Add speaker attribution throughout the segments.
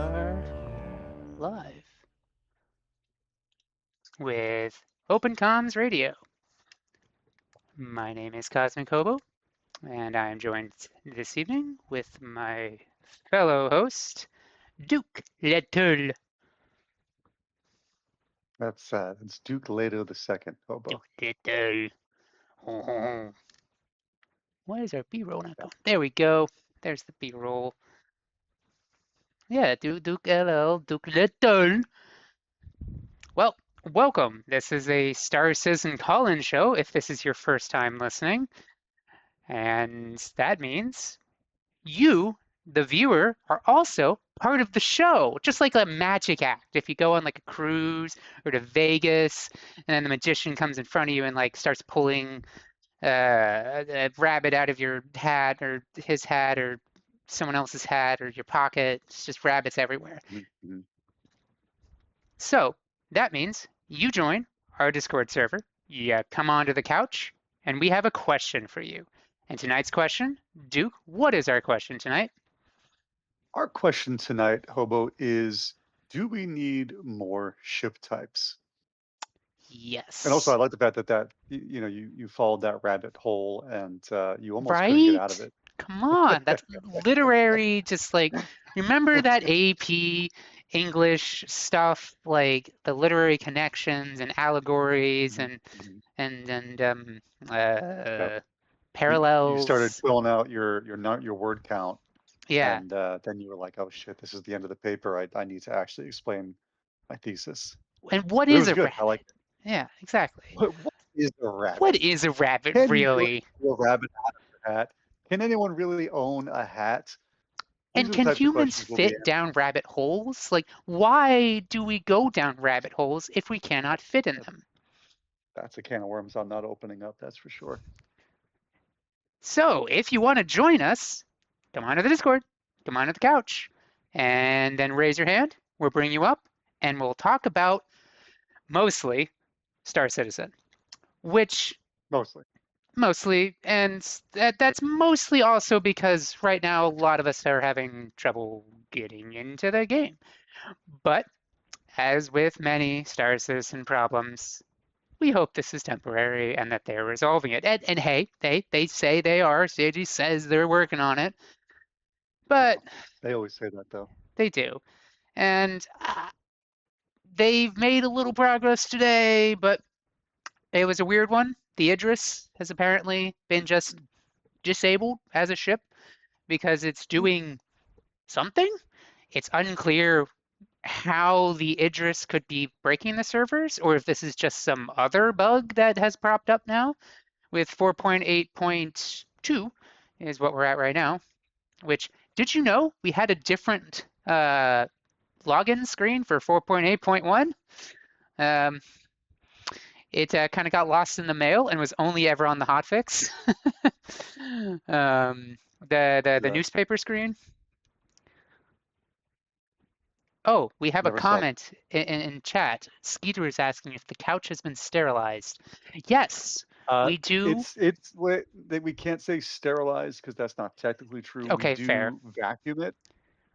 Speaker 1: are live with Open Comms Radio. My name is Cosmic Hobo, and I am joined this evening with my fellow host, DukeLetoII.
Speaker 2: That's sad. It's DukeLetoII, Hobo.
Speaker 1: DukeLetoII. Why is our B-roll not going? There we go. There's the B-roll. Yeah, DukeLetoII. Well, welcome. This is a Star Citizen call-in show if this is your first time listening. And that means you, the viewer, are also part of the show, just like a magic act. If you go on like a cruise or to Vegas, and then the magician comes in front of you and like starts pulling a rabbit out of your hat or his hat or someone else's hat or your pocket, it's just rabbits everywhere.
Speaker 2: Mm-hmm.
Speaker 1: So that means you join our Discord server, you come onto the couch, and we have a question for you. And tonight's question, Duke, what is our question tonight?
Speaker 2: Our question tonight, Hobo, is do we need more ship types? And also, I
Speaker 1: Yes.
Speaker 2: like the fact that you followed that rabbit hole and you almost couldn't get out of
Speaker 1: Right?
Speaker 2: it.
Speaker 1: Come on. That's literary, just like, remember that AP English stuff, like the literary connections and allegories
Speaker 2: Mhm,
Speaker 1: and
Speaker 2: mhm.
Speaker 1: and and
Speaker 2: Yep. You started
Speaker 1: parallels.
Speaker 2: filling out your word count,
Speaker 1: Yeah.
Speaker 2: and then you were like, "Oh shit, this is the end of the paper. I need to actually explain my thesis."
Speaker 1: And what
Speaker 2: But it
Speaker 1: is
Speaker 2: was
Speaker 1: a
Speaker 2: good. I like
Speaker 1: rabbit?
Speaker 2: it.
Speaker 1: Yeah, exactly.
Speaker 2: What is a
Speaker 1: What
Speaker 2: rabbit?
Speaker 1: is a rabbit
Speaker 2: Can you really
Speaker 1: really?
Speaker 2: pull a rabbit out of your hat? Can anyone really own a hat? These
Speaker 1: And
Speaker 2: are the
Speaker 1: can
Speaker 2: types of
Speaker 1: humans
Speaker 2: questions we'll be
Speaker 1: fit down rabbit holes? Like, why do we go down rabbit holes if we cannot fit in
Speaker 2: answering.
Speaker 1: them?
Speaker 2: That's a can of worms I'm not opening up, that's for sure.
Speaker 1: So, if you want to join us, come onto the Discord, come onto the couch, and then raise your hand. We'll bring you up, and we'll talk about mostly Star Citizen, which
Speaker 2: Mostly.
Speaker 1: mostly, and that's mostly also because right now a lot of us are having trouble getting into the game. But as with many Star Citizen problems, we hope this is temporary and that they're resolving it. And hey, they say they are. CIG says they're working on it, but
Speaker 2: Well, they always say that though.
Speaker 1: they do. And they've made a little progress today, but it was a weird one. The Idris has apparently been just disabled as a ship because it's doing something. It's unclear how the Idris could be breaking the servers, or if this is just some other bug that has propped up now with 4.8.2 is what we're at right now. Which, did you know we had a different login screen for 4.8.1? Um, it kind of got lost in the mail and was only ever on the hotfix. The
Speaker 2: That
Speaker 1: newspaper screen. Oh, we have a
Speaker 2: never saw.
Speaker 1: comment in chat. Skeeter is asking if the couch has been sterilized. Yes,
Speaker 2: Uh,
Speaker 1: we do.
Speaker 2: we can't say sterilized because that's not technically true. We
Speaker 1: Okay, fair.
Speaker 2: do vacuum it,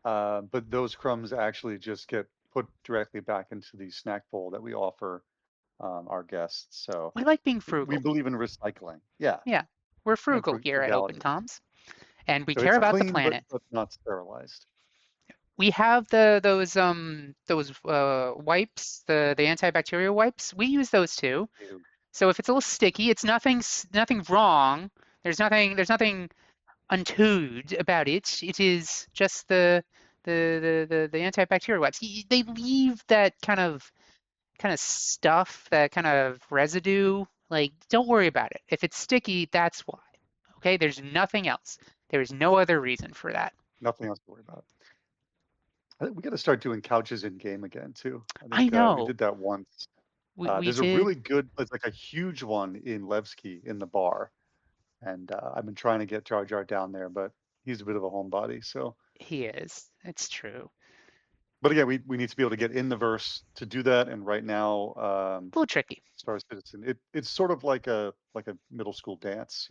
Speaker 2: but those crumbs actually just get put directly back into the snack bowl that we offer our guests. So
Speaker 1: We like being
Speaker 2: we
Speaker 1: frugal.
Speaker 2: believe in recycling. Yeah,
Speaker 1: Yeah, we're
Speaker 2: and
Speaker 1: frugal here at Open
Speaker 2: frugality.
Speaker 1: Comms, and we
Speaker 2: So
Speaker 1: care
Speaker 2: it's
Speaker 1: about the
Speaker 2: clean, but
Speaker 1: planet.
Speaker 2: not sterilized.
Speaker 1: We have those wipes, the antibacterial wipes. We use those too.
Speaker 2: Ew.
Speaker 1: So if it's a little sticky, it's nothing wrong. There's nothing untowed about it. It is just the antibacterial wipes. They leave that kind of stuff, that kind of residue. Like, don't worry about it. If it's sticky, that's why. Okay, there's nothing else. There is no other reason for that.
Speaker 2: Nothing else to worry about. I think we got to start doing couches in game again too. I
Speaker 1: I
Speaker 2: think we
Speaker 1: know
Speaker 2: did that once.
Speaker 1: we
Speaker 2: There's a really
Speaker 1: did.
Speaker 2: good, it's like a huge one in Levski in the bar, and I've been trying to get Jar Jar down there, but he's a bit of a homebody. So,
Speaker 1: He is. It's true.
Speaker 2: but again, we need to be able to get in the verse to do that. And right now,
Speaker 1: A little tricky.
Speaker 2: Star Citizen, it's sort of like a middle school dance.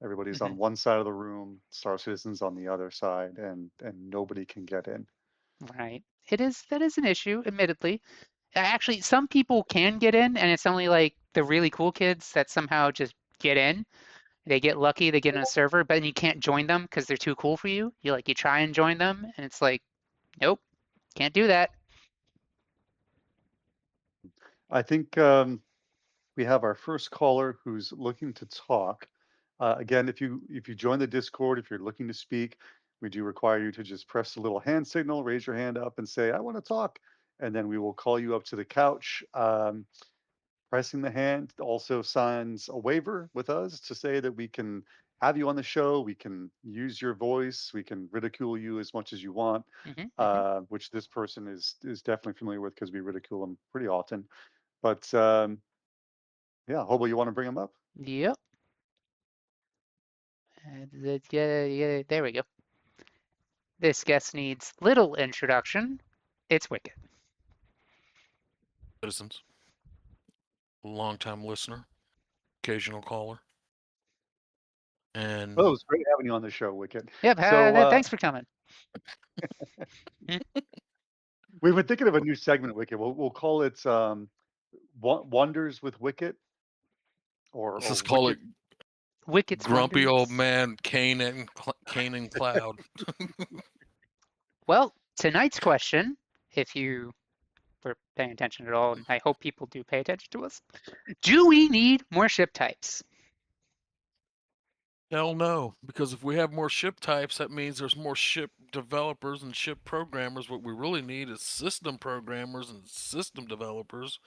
Speaker 2: Everybody's
Speaker 1: Hmm.
Speaker 2: on one side of the room, Star Citizen's on the other side, and nobody can get in.
Speaker 1: Right. That is an issue, admittedly. Actually, some people can get in, and it's only like the really cool kids that somehow just get in. They get lucky, they get on a server, but then you can't join them because they're too cool for you. You try and join them, and it's like, nope, can't do that.
Speaker 2: I think we have our first caller who's looking to talk. Again, if you join the Discord, if you're looking to speak, we do require you to just press the little hand signal, raise your hand up, and say, "I want to talk," and then we will call you up to the couch. Pressing the hand also signs a waiver with us to say that we can have you on the show. We can use your voice. We can ridicule you as much as you want,
Speaker 1: Hmm.
Speaker 2: which this person is definitely familiar with because we ridicule them pretty often. But yeah, Hobo, you want to bring him up?
Speaker 1: Yep. Yeah, yeah, there we go. This guest needs little introduction. It's Wicked.
Speaker 3: Citizens, longtime listener, occasional caller, and
Speaker 2: Oh, it's great having you on the show, Wicket.
Speaker 1: Yep,
Speaker 2: So
Speaker 1: thanks for coming.
Speaker 2: we've been thinking of a new segment, Wicket. We'll call it Wonders with Wicket,
Speaker 3: let's
Speaker 2: or
Speaker 3: just call it
Speaker 2: Wicket.
Speaker 1: Wicked's
Speaker 3: grumpy old
Speaker 1: Wonders.
Speaker 3: man Kane and Cloud.
Speaker 1: Well, tonight's question, if you were paying attention at all, and I hope people do pay attention to us, do we need more ship types?
Speaker 3: Hell no, because if we have more ship types, that means there's more ship developers and ship programmers. What we really need is system programmers and system developers,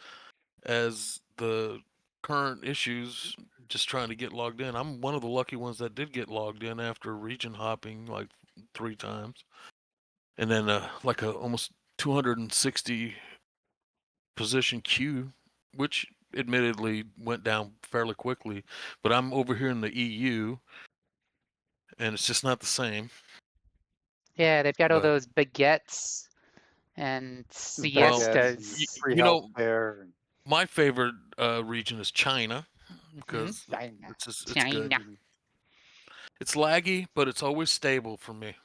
Speaker 3: as the current issues just trying to get logged in. I'm one of the lucky ones that did get logged in after region hopping like 3 times. And then like a almost 260 position queue, which admittedly went down fairly quickly, but I'm over here in the EU and it's just not the same.
Speaker 1: Yeah, they've got all
Speaker 3: But
Speaker 1: those baguettes and
Speaker 2: Baguettes and
Speaker 1: siestas.
Speaker 2: free
Speaker 3: you
Speaker 2: health
Speaker 3: know,
Speaker 2: care. And
Speaker 3: my favorite region is China
Speaker 1: Mhm.
Speaker 3: because
Speaker 1: China.
Speaker 3: it's good.
Speaker 1: China.
Speaker 3: It's laggy, but it's always stable for me.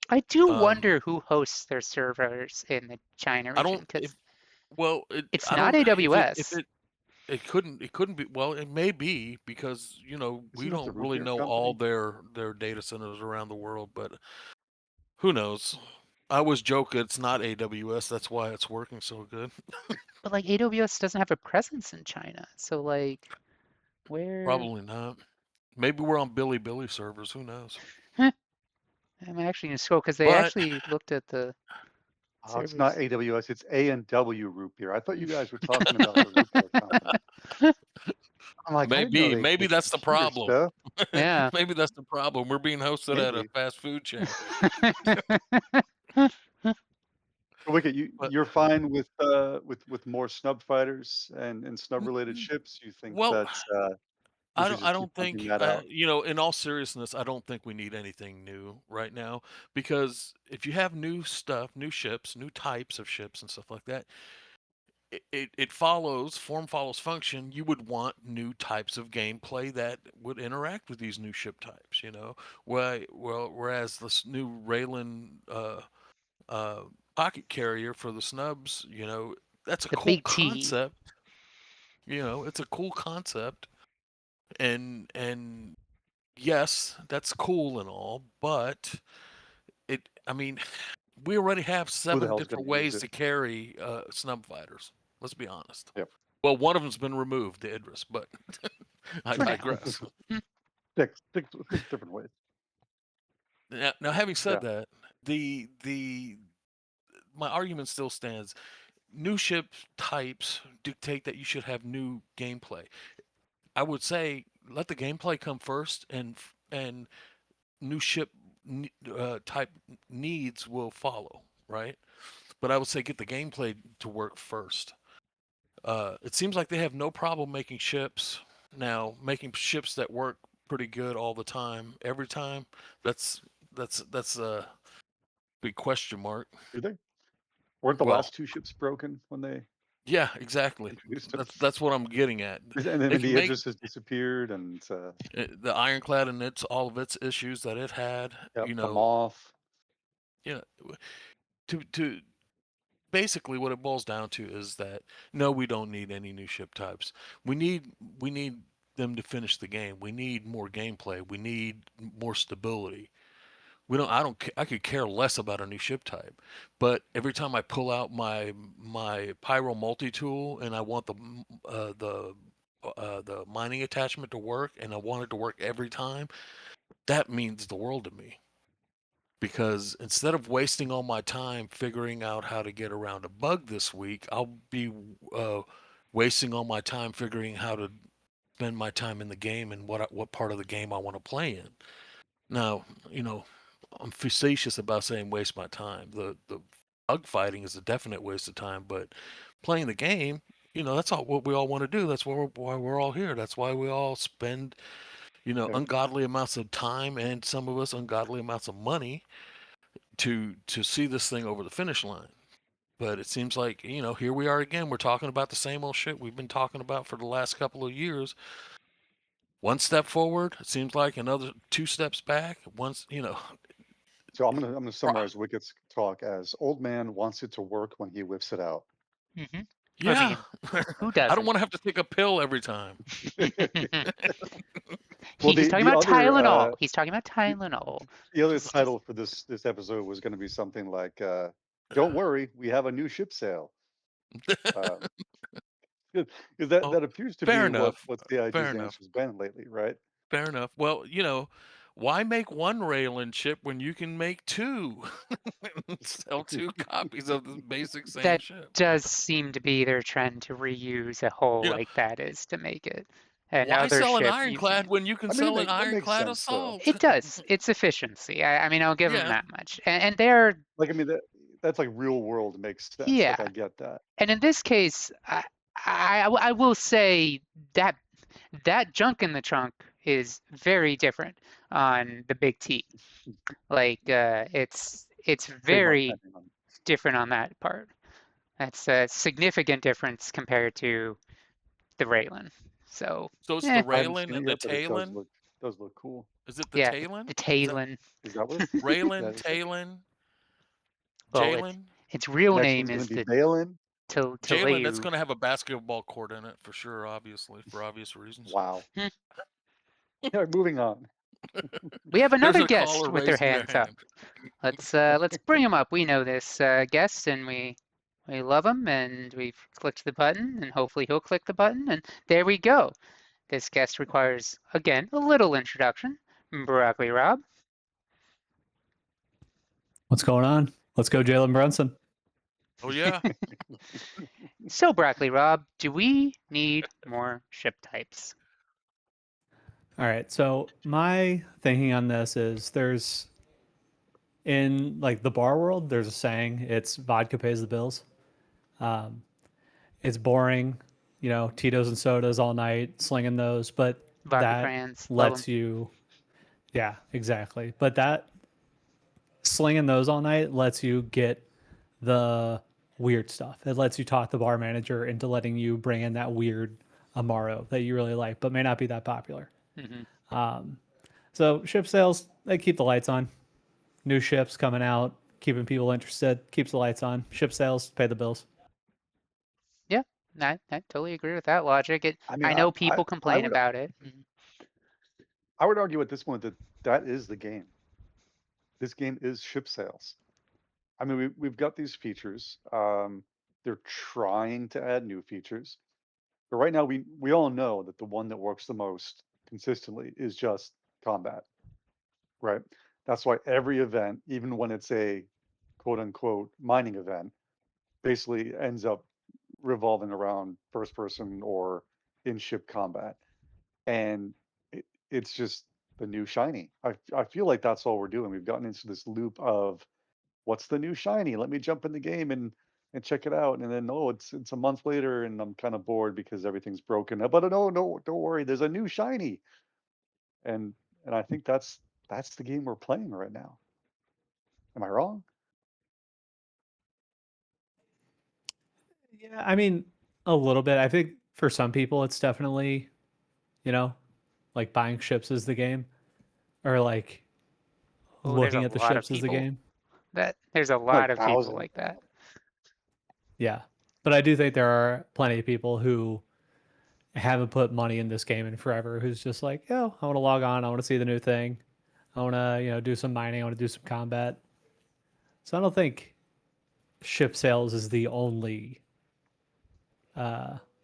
Speaker 1: I do
Speaker 3: Um,
Speaker 1: wonder who hosts their servers in the China
Speaker 3: I
Speaker 1: region
Speaker 3: don't
Speaker 1: because it's
Speaker 3: I
Speaker 1: not
Speaker 3: don't if
Speaker 1: AWS.
Speaker 3: it couldn't be, well, it may be because we
Speaker 2: isn't that the
Speaker 3: don't
Speaker 2: root
Speaker 3: really
Speaker 2: beer
Speaker 3: know all
Speaker 2: company?
Speaker 3: their data centers around the world, but who knows? I always joke it's not AWS, that's why it's working so good.
Speaker 1: But like AWS doesn't have a presence in China. So like where
Speaker 3: Probably not. Maybe we're on Billy servers, who knows?
Speaker 1: Huh, I'm actually gonna scroll because they
Speaker 3: But
Speaker 1: actually looked at the
Speaker 2: Oh, it's not
Speaker 1: servers.
Speaker 2: AWS. It's A&W root beer. I thought you guys were talking about the root beer company. I'm like, I didn't know they
Speaker 3: maybe
Speaker 2: did
Speaker 3: that's the
Speaker 2: computer
Speaker 3: problem.
Speaker 2: stuff.
Speaker 1: Yeah.
Speaker 3: Maybe that's the problem. We're being hosted at a
Speaker 2: Maybe.
Speaker 3: fast food chain.
Speaker 2: Wicket,
Speaker 3: But
Speaker 2: you're fine with more snub fighters and snub
Speaker 3: n-
Speaker 2: related
Speaker 3: n-
Speaker 2: ships. You think
Speaker 3: well,
Speaker 2: that we should
Speaker 3: I
Speaker 2: just keep
Speaker 3: don't
Speaker 2: pumping
Speaker 3: think
Speaker 2: that out?
Speaker 3: in all seriousness, I don't think we need anything new right now, because if you have new stuff, new ships, new types of ships and stuff like that, it follows form follows function. You would want new types of gameplay that would interact with these new ship types, whereas this new Raylan uh, pocket carrier for the snubs, that's a
Speaker 1: The
Speaker 3: cool
Speaker 1: big T.
Speaker 3: concept. It's a cool concept, and yes, that's cool and all, but I mean, we already have
Speaker 2: Who the
Speaker 3: 7
Speaker 2: hell's going
Speaker 3: different
Speaker 2: to use
Speaker 3: ways
Speaker 2: it?
Speaker 3: to carry snub fighters. Let's be honest.
Speaker 2: Yep.
Speaker 3: Well, one of them's been removed, the Idris, but I
Speaker 1: For now.
Speaker 3: digress.
Speaker 2: Six different ways.
Speaker 3: Now, having said
Speaker 2: Yeah.
Speaker 3: that, the my argument still stands. New ship types dictate that you should have new gameplay. I would say let the gameplay come first, and new ship type needs will follow, right? But I would say get the gameplay to work first. It seems like they have no problem making ships now, making ships that work pretty good all the time, every time. That's that's a big question mark.
Speaker 2: Do they? Weren't the
Speaker 3: Well,
Speaker 2: last two ships broken when they
Speaker 3: yeah, exactly.
Speaker 2: introduced them?
Speaker 3: That's what I'm getting at.
Speaker 2: And
Speaker 3: They
Speaker 2: then
Speaker 3: can
Speaker 2: the
Speaker 3: make
Speaker 2: Idris has disappeared, and
Speaker 3: the Ironclad and all of its issues that it had.
Speaker 2: yep, the Moth.
Speaker 3: you know, to basically what it boils down to is that no, we don't need any new ship types. We need them to finish the game. We need more gameplay. We need more stability. We don't. I don't. I could care less about a new ship type, but every time I pull out my pyro multi tool and I want the mining attachment to work and I want it to work every time, that means the world to me. Because instead of wasting all my time figuring out how to get around a bug this week, I'll be wasting all my time figuring how to spend my time in the game and what part of the game I want to play in. Now, I'm facetious about saying waste my time. The bug fighting is a definite waste of time, but playing the game, that's all what we all want to do. That's why we're all here. That's why we all spend,
Speaker 2: Okay.
Speaker 3: ungodly amounts of time and some of us ungodly amounts of money to see this thing over the finish line. But it seems like, here we are again. We're talking about the same old shit we've been talking about for the last couple of years. One step forward, it seems like another two steps back.
Speaker 2: So I'm gonna summarize Wicket's talk as old man wants it to work when he whips it out.
Speaker 1: Hmm. I
Speaker 3: Yeah.
Speaker 1: mean, who
Speaker 3: I don't
Speaker 1: doesn't?
Speaker 3: want to have to take a pill every time.
Speaker 2: Well,
Speaker 1: He's talking
Speaker 2: the
Speaker 1: about
Speaker 2: other
Speaker 1: Tylenol. He's talking about
Speaker 2: the,
Speaker 1: Tylenol.
Speaker 2: the other
Speaker 1: He's just
Speaker 2: title for this episode was going to be something like "Don't worry, we have a new ship sale." Um, because that
Speaker 3: Oh,
Speaker 2: that appears to
Speaker 3: fair
Speaker 2: be
Speaker 3: enough.
Speaker 2: what
Speaker 3: Fair
Speaker 2: CIG's
Speaker 3: enough.
Speaker 2: answer's been lately, right?
Speaker 3: Fair enough. Well, why make one Raylan chip when you can make two? Sell two copies of the basic same
Speaker 1: that
Speaker 3: ship.
Speaker 1: does seem to be their trend to reuse a hull
Speaker 3: You know,
Speaker 1: like that is to make it
Speaker 3: why
Speaker 1: another
Speaker 3: sell an
Speaker 1: ship
Speaker 3: ironclad
Speaker 1: using.
Speaker 3: when you can
Speaker 2: I mean,
Speaker 3: sell an
Speaker 2: that makes
Speaker 3: ironclad
Speaker 2: sense though.
Speaker 3: assault?
Speaker 1: It does. It's efficiency. I mean, I'll give them
Speaker 3: Yeah.
Speaker 1: that much. And they're,
Speaker 2: Like, I mean, that's like real world makes sense.
Speaker 1: yeah.
Speaker 2: Like, I get that.
Speaker 1: And in this case, I will say that that junk in the trunk is very different on the Big T. Like, it's
Speaker 2: Trademark
Speaker 1: very
Speaker 2: pending on.
Speaker 1: different on that part. That's a significant difference compared to the Raylan. So,
Speaker 3: So it's the
Speaker 1: eh,
Speaker 2: I haven't
Speaker 3: Raylan
Speaker 2: seen it
Speaker 3: and the
Speaker 2: yet, but it
Speaker 3: Talon.
Speaker 2: does look cool.
Speaker 3: Is it the
Speaker 1: yeah,
Speaker 3: Talon?
Speaker 1: the
Speaker 3: Is that
Speaker 1: Talon.
Speaker 2: Is that what it?
Speaker 3: Raylan,
Speaker 2: That is it.
Speaker 3: Talon,
Speaker 1: Well,
Speaker 3: Jalen?
Speaker 1: its real
Speaker 2: Next
Speaker 1: name
Speaker 2: one's gonna
Speaker 1: is
Speaker 2: be
Speaker 1: the
Speaker 2: Balin.
Speaker 3: Jalen, that's
Speaker 1: Taleu.
Speaker 3: going to have a basketball court in it for sure, obviously, for obvious reasons.
Speaker 2: Wow.
Speaker 1: Hmm.
Speaker 2: All right, moving on.
Speaker 1: We have
Speaker 3: There's
Speaker 1: another
Speaker 3: a
Speaker 1: guest
Speaker 3: caller
Speaker 1: with their
Speaker 3: raising their
Speaker 1: hands up.
Speaker 3: hand.
Speaker 1: Let's bring him up. We know this guest, and we love him, and we've clicked the button, and hopefully he'll click the button, and there we go. This guest requires again a little introduction. Broccoli Rob.
Speaker 4: What's going on? Let's go, Jalen Brunson.
Speaker 3: Oh, yeah.
Speaker 1: So Broccoli Rob, do we need more ship types?
Speaker 4: All right. So my thinking on this is there's in like the bar world, there's a saying, it's vodka pays the bills. Um, it's boring, Tito's and sodas all night, slinging those, but
Speaker 1: Vodka
Speaker 4: that
Speaker 1: fans love them.
Speaker 4: lets you, yeah, exactly. But that slinging those all night lets you get the weird stuff. It lets you talk the bar manager into letting you bring in that weird Amaro that you really like, but may not be that popular.
Speaker 1: Hmm.
Speaker 4: So ship sales, they keep the lights on. New ships coming out, keeping people interested, keeps the lights on. Ship sales, pay the bills.
Speaker 1: Yeah, I totally agree with that logic.
Speaker 2: I mean,
Speaker 1: I know
Speaker 2: I
Speaker 1: people
Speaker 2: I
Speaker 1: complain
Speaker 2: would
Speaker 1: about it.
Speaker 2: I would argue at this point that that is the game. This game is ship sales. I mean, we've got these features. They're trying to add new features, but right now we all know that the one that works the most consistently is just combat, right? That's why every event, even when it's a quote unquote mining event, basically ends up revolving around first person or in ship combat. And it's just the new shiny. I feel like that's all we're doing. We've gotten into this loop of what's the new shiny? Let me jump in the game and check it out. And then oh, it's a month later and I'm kind of bored because everything's broken. But no, don't worry, there's a new shiny. And I think that's the game we're playing right now. Am I wrong?
Speaker 4: Yeah, I mean, a little bit. I think for some people, it's definitely, you know, like buying ships is the game, or like
Speaker 1: Oh, there's a
Speaker 4: looking at the
Speaker 1: lot of
Speaker 4: ships is the
Speaker 1: people.
Speaker 4: game.
Speaker 1: That there's a
Speaker 2: Like
Speaker 1: lot of people
Speaker 2: 1,000.
Speaker 1: like that.
Speaker 4: Yeah. But I do think there are plenty of people who haven't put money in this game in forever who's just like, yo, I want to log on. I want to see the new thing. I want to, do some mining. I want to do some combat. So I don't think ship sales is the only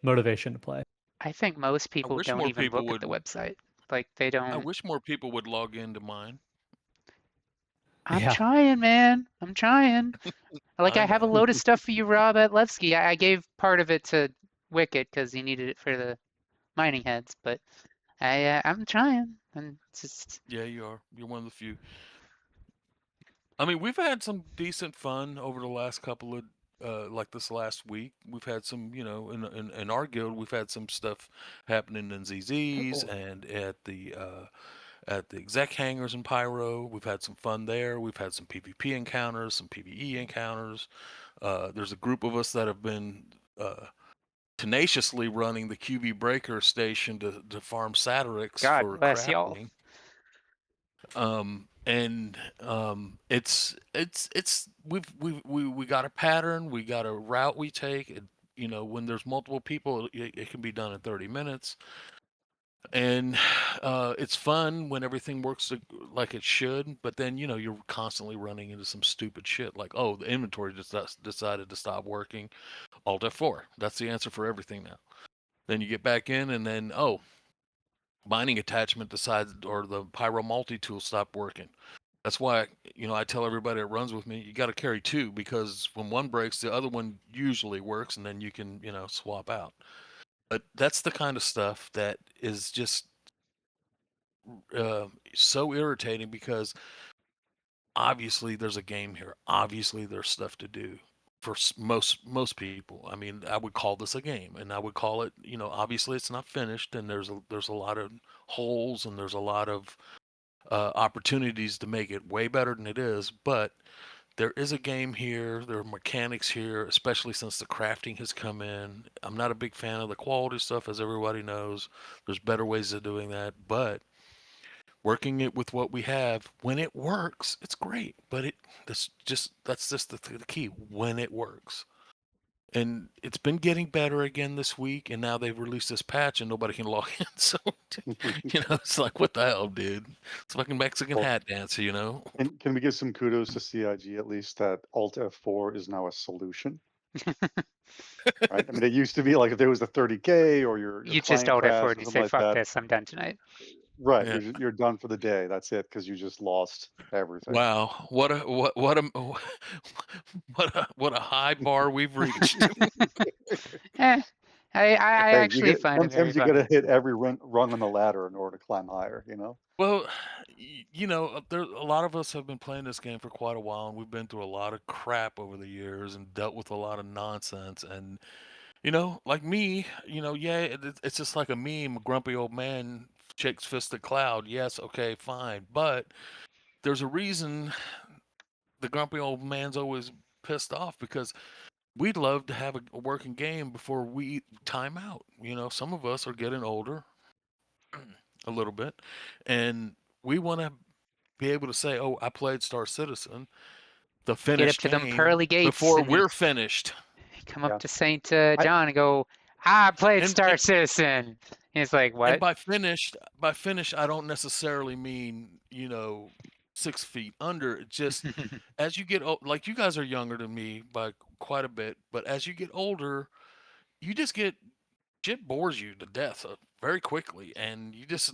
Speaker 4: motivation to play.
Speaker 1: I think most
Speaker 3: I
Speaker 1: people
Speaker 3: wish
Speaker 1: don't
Speaker 3: more
Speaker 1: even
Speaker 3: people
Speaker 1: look at
Speaker 3: would.
Speaker 1: the website. Like they
Speaker 3: I
Speaker 1: don't.
Speaker 3: wish more people would log into mine.
Speaker 1: I'm
Speaker 4: Yeah.
Speaker 1: trying, man. I'm trying. Like
Speaker 3: I
Speaker 1: I have a
Speaker 3: know.
Speaker 1: load of stuff for you, Rob, at Levski. I gave part of it to Wicked because he needed it for the mining heads, but I'm trying, and it's just
Speaker 3: Yeah, you are. You're one of the few. I mean, we've had some decent fun over the last couple of like this last week. We've had some, in our guild, we've had some stuff happening in ZZ's and at the exec hangars in Pyro. We've had some fun there. We've had some PvP encounters, some PvE encounters. There's a group of us that have been tenaciously running the QV breaker station to farm Satyrix
Speaker 1: God
Speaker 3: for
Speaker 1: bless y'all.
Speaker 3: crafting. It's we got a pattern, we got a route we take. When there's multiple people, it can be done in 30 minutes, and it's fun when everything works like it should. But then you're constantly running into some stupid shit like, oh, the inventory just decided to stop working. Alt F4. That's the answer for everything now. Then you get back in, and then mining attachment decides, or the pyro multi tool stopped working. That's why I tell everybody that runs with me, you got to carry two, because when one breaks, the other one usually works, and then you can swap out. But that's the kind of stuff that is just so irritating, because obviously there's a game here. Obviously there's stuff to do for most people. I mean, I would call this a game, and I would call it, obviously it's not finished, and there's a lot of holes, and there's a lot of opportunities to make it way better than it is. But there is a game here. There are mechanics here, especially since the crafting has come in. I'm not a big fan of the quality stuff, as everybody knows. There's better ways of doing that, but working it with what we have, when it works, it's great. But that's just the key, when it works. And it's been getting better again this week, and now they've released this patch and nobody can log in. So, it's like, what the hell, dude? It's fucking Mexican
Speaker 2: Well,
Speaker 3: hat dance,
Speaker 2: can we give some kudos to CIG at least that Alt F4 is now a solution, right? I mean, it used to be like if there was a 30K or your
Speaker 1: You just
Speaker 2: client
Speaker 1: out at 4
Speaker 2: crashed
Speaker 1: and
Speaker 2: or
Speaker 1: you
Speaker 2: something
Speaker 1: say,
Speaker 2: like
Speaker 1: fuck
Speaker 2: that,
Speaker 1: this, I'm done tonight.
Speaker 2: right?
Speaker 3: Yeah.
Speaker 2: You're done for the day. That's it, because you just lost everything.
Speaker 3: Wow, what a what a high bar we've reached.
Speaker 1: Eh, I
Speaker 2: Hey,
Speaker 1: actually find it very
Speaker 2: sometimes you got to
Speaker 1: funny.
Speaker 2: hit every rung on the ladder in order to climb higher.
Speaker 3: Well, there a lot of us have been playing this game for quite a while, and we've been through a lot of crap over the years and dealt with a lot of nonsense. And like me, yeah, it's just like a meme, a grumpy old man shakes fist at cloud. Yes, okay, fine, but there's a reason the grumpy old man's always pissed off, because we'd love to have a working game before we time out. Some of us are getting older a little bit, and we want to be able to say, "Oh, I played Star Citizen, the
Speaker 1: Get up
Speaker 3: finished
Speaker 1: to them
Speaker 3: game,
Speaker 1: pearly gates
Speaker 3: before
Speaker 1: and you
Speaker 3: we're finished."
Speaker 1: come up
Speaker 2: Yeah.
Speaker 1: to St.
Speaker 2: I
Speaker 1: John and go, I played
Speaker 3: And
Speaker 1: Star
Speaker 3: and
Speaker 1: Citizen. And it's like,
Speaker 3: and
Speaker 1: what?
Speaker 3: by finished, I don't necessarily mean 6 feet under. It just, as you get old, like you guys are younger than me by quite a bit, but as you get older, you just get shit bores you to death very quickly, and you just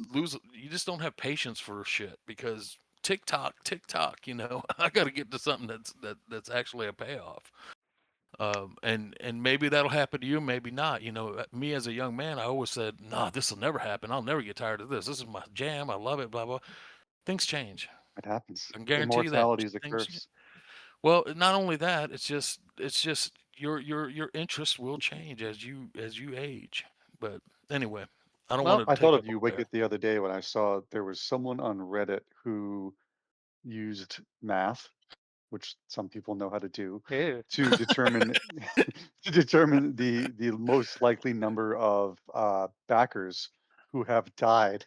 Speaker 3: don't have patience for shit, because tick tock, I got to get to something that's actually a payoff. And maybe that'll happen to you, maybe not. Me as a young man, I always said, nah, this will never happen. I'll never get tired of this. This is my jam. I love it, blah blah. Things change.
Speaker 2: It happens.
Speaker 3: I can guarantee you that
Speaker 2: Immortality is a
Speaker 3: things.
Speaker 2: curse.
Speaker 3: Well, not only that, it's just your interest will change as you age. But anyway, I don't
Speaker 1: Well,
Speaker 3: want
Speaker 2: I
Speaker 3: to
Speaker 2: thought
Speaker 3: take
Speaker 2: of
Speaker 3: up
Speaker 2: you,
Speaker 3: all day.
Speaker 2: Wicket, the other day when I saw there was someone on Reddit who used math, which some people know how to do,
Speaker 1: ew.
Speaker 2: to determine to determine the most likely number of backers who have died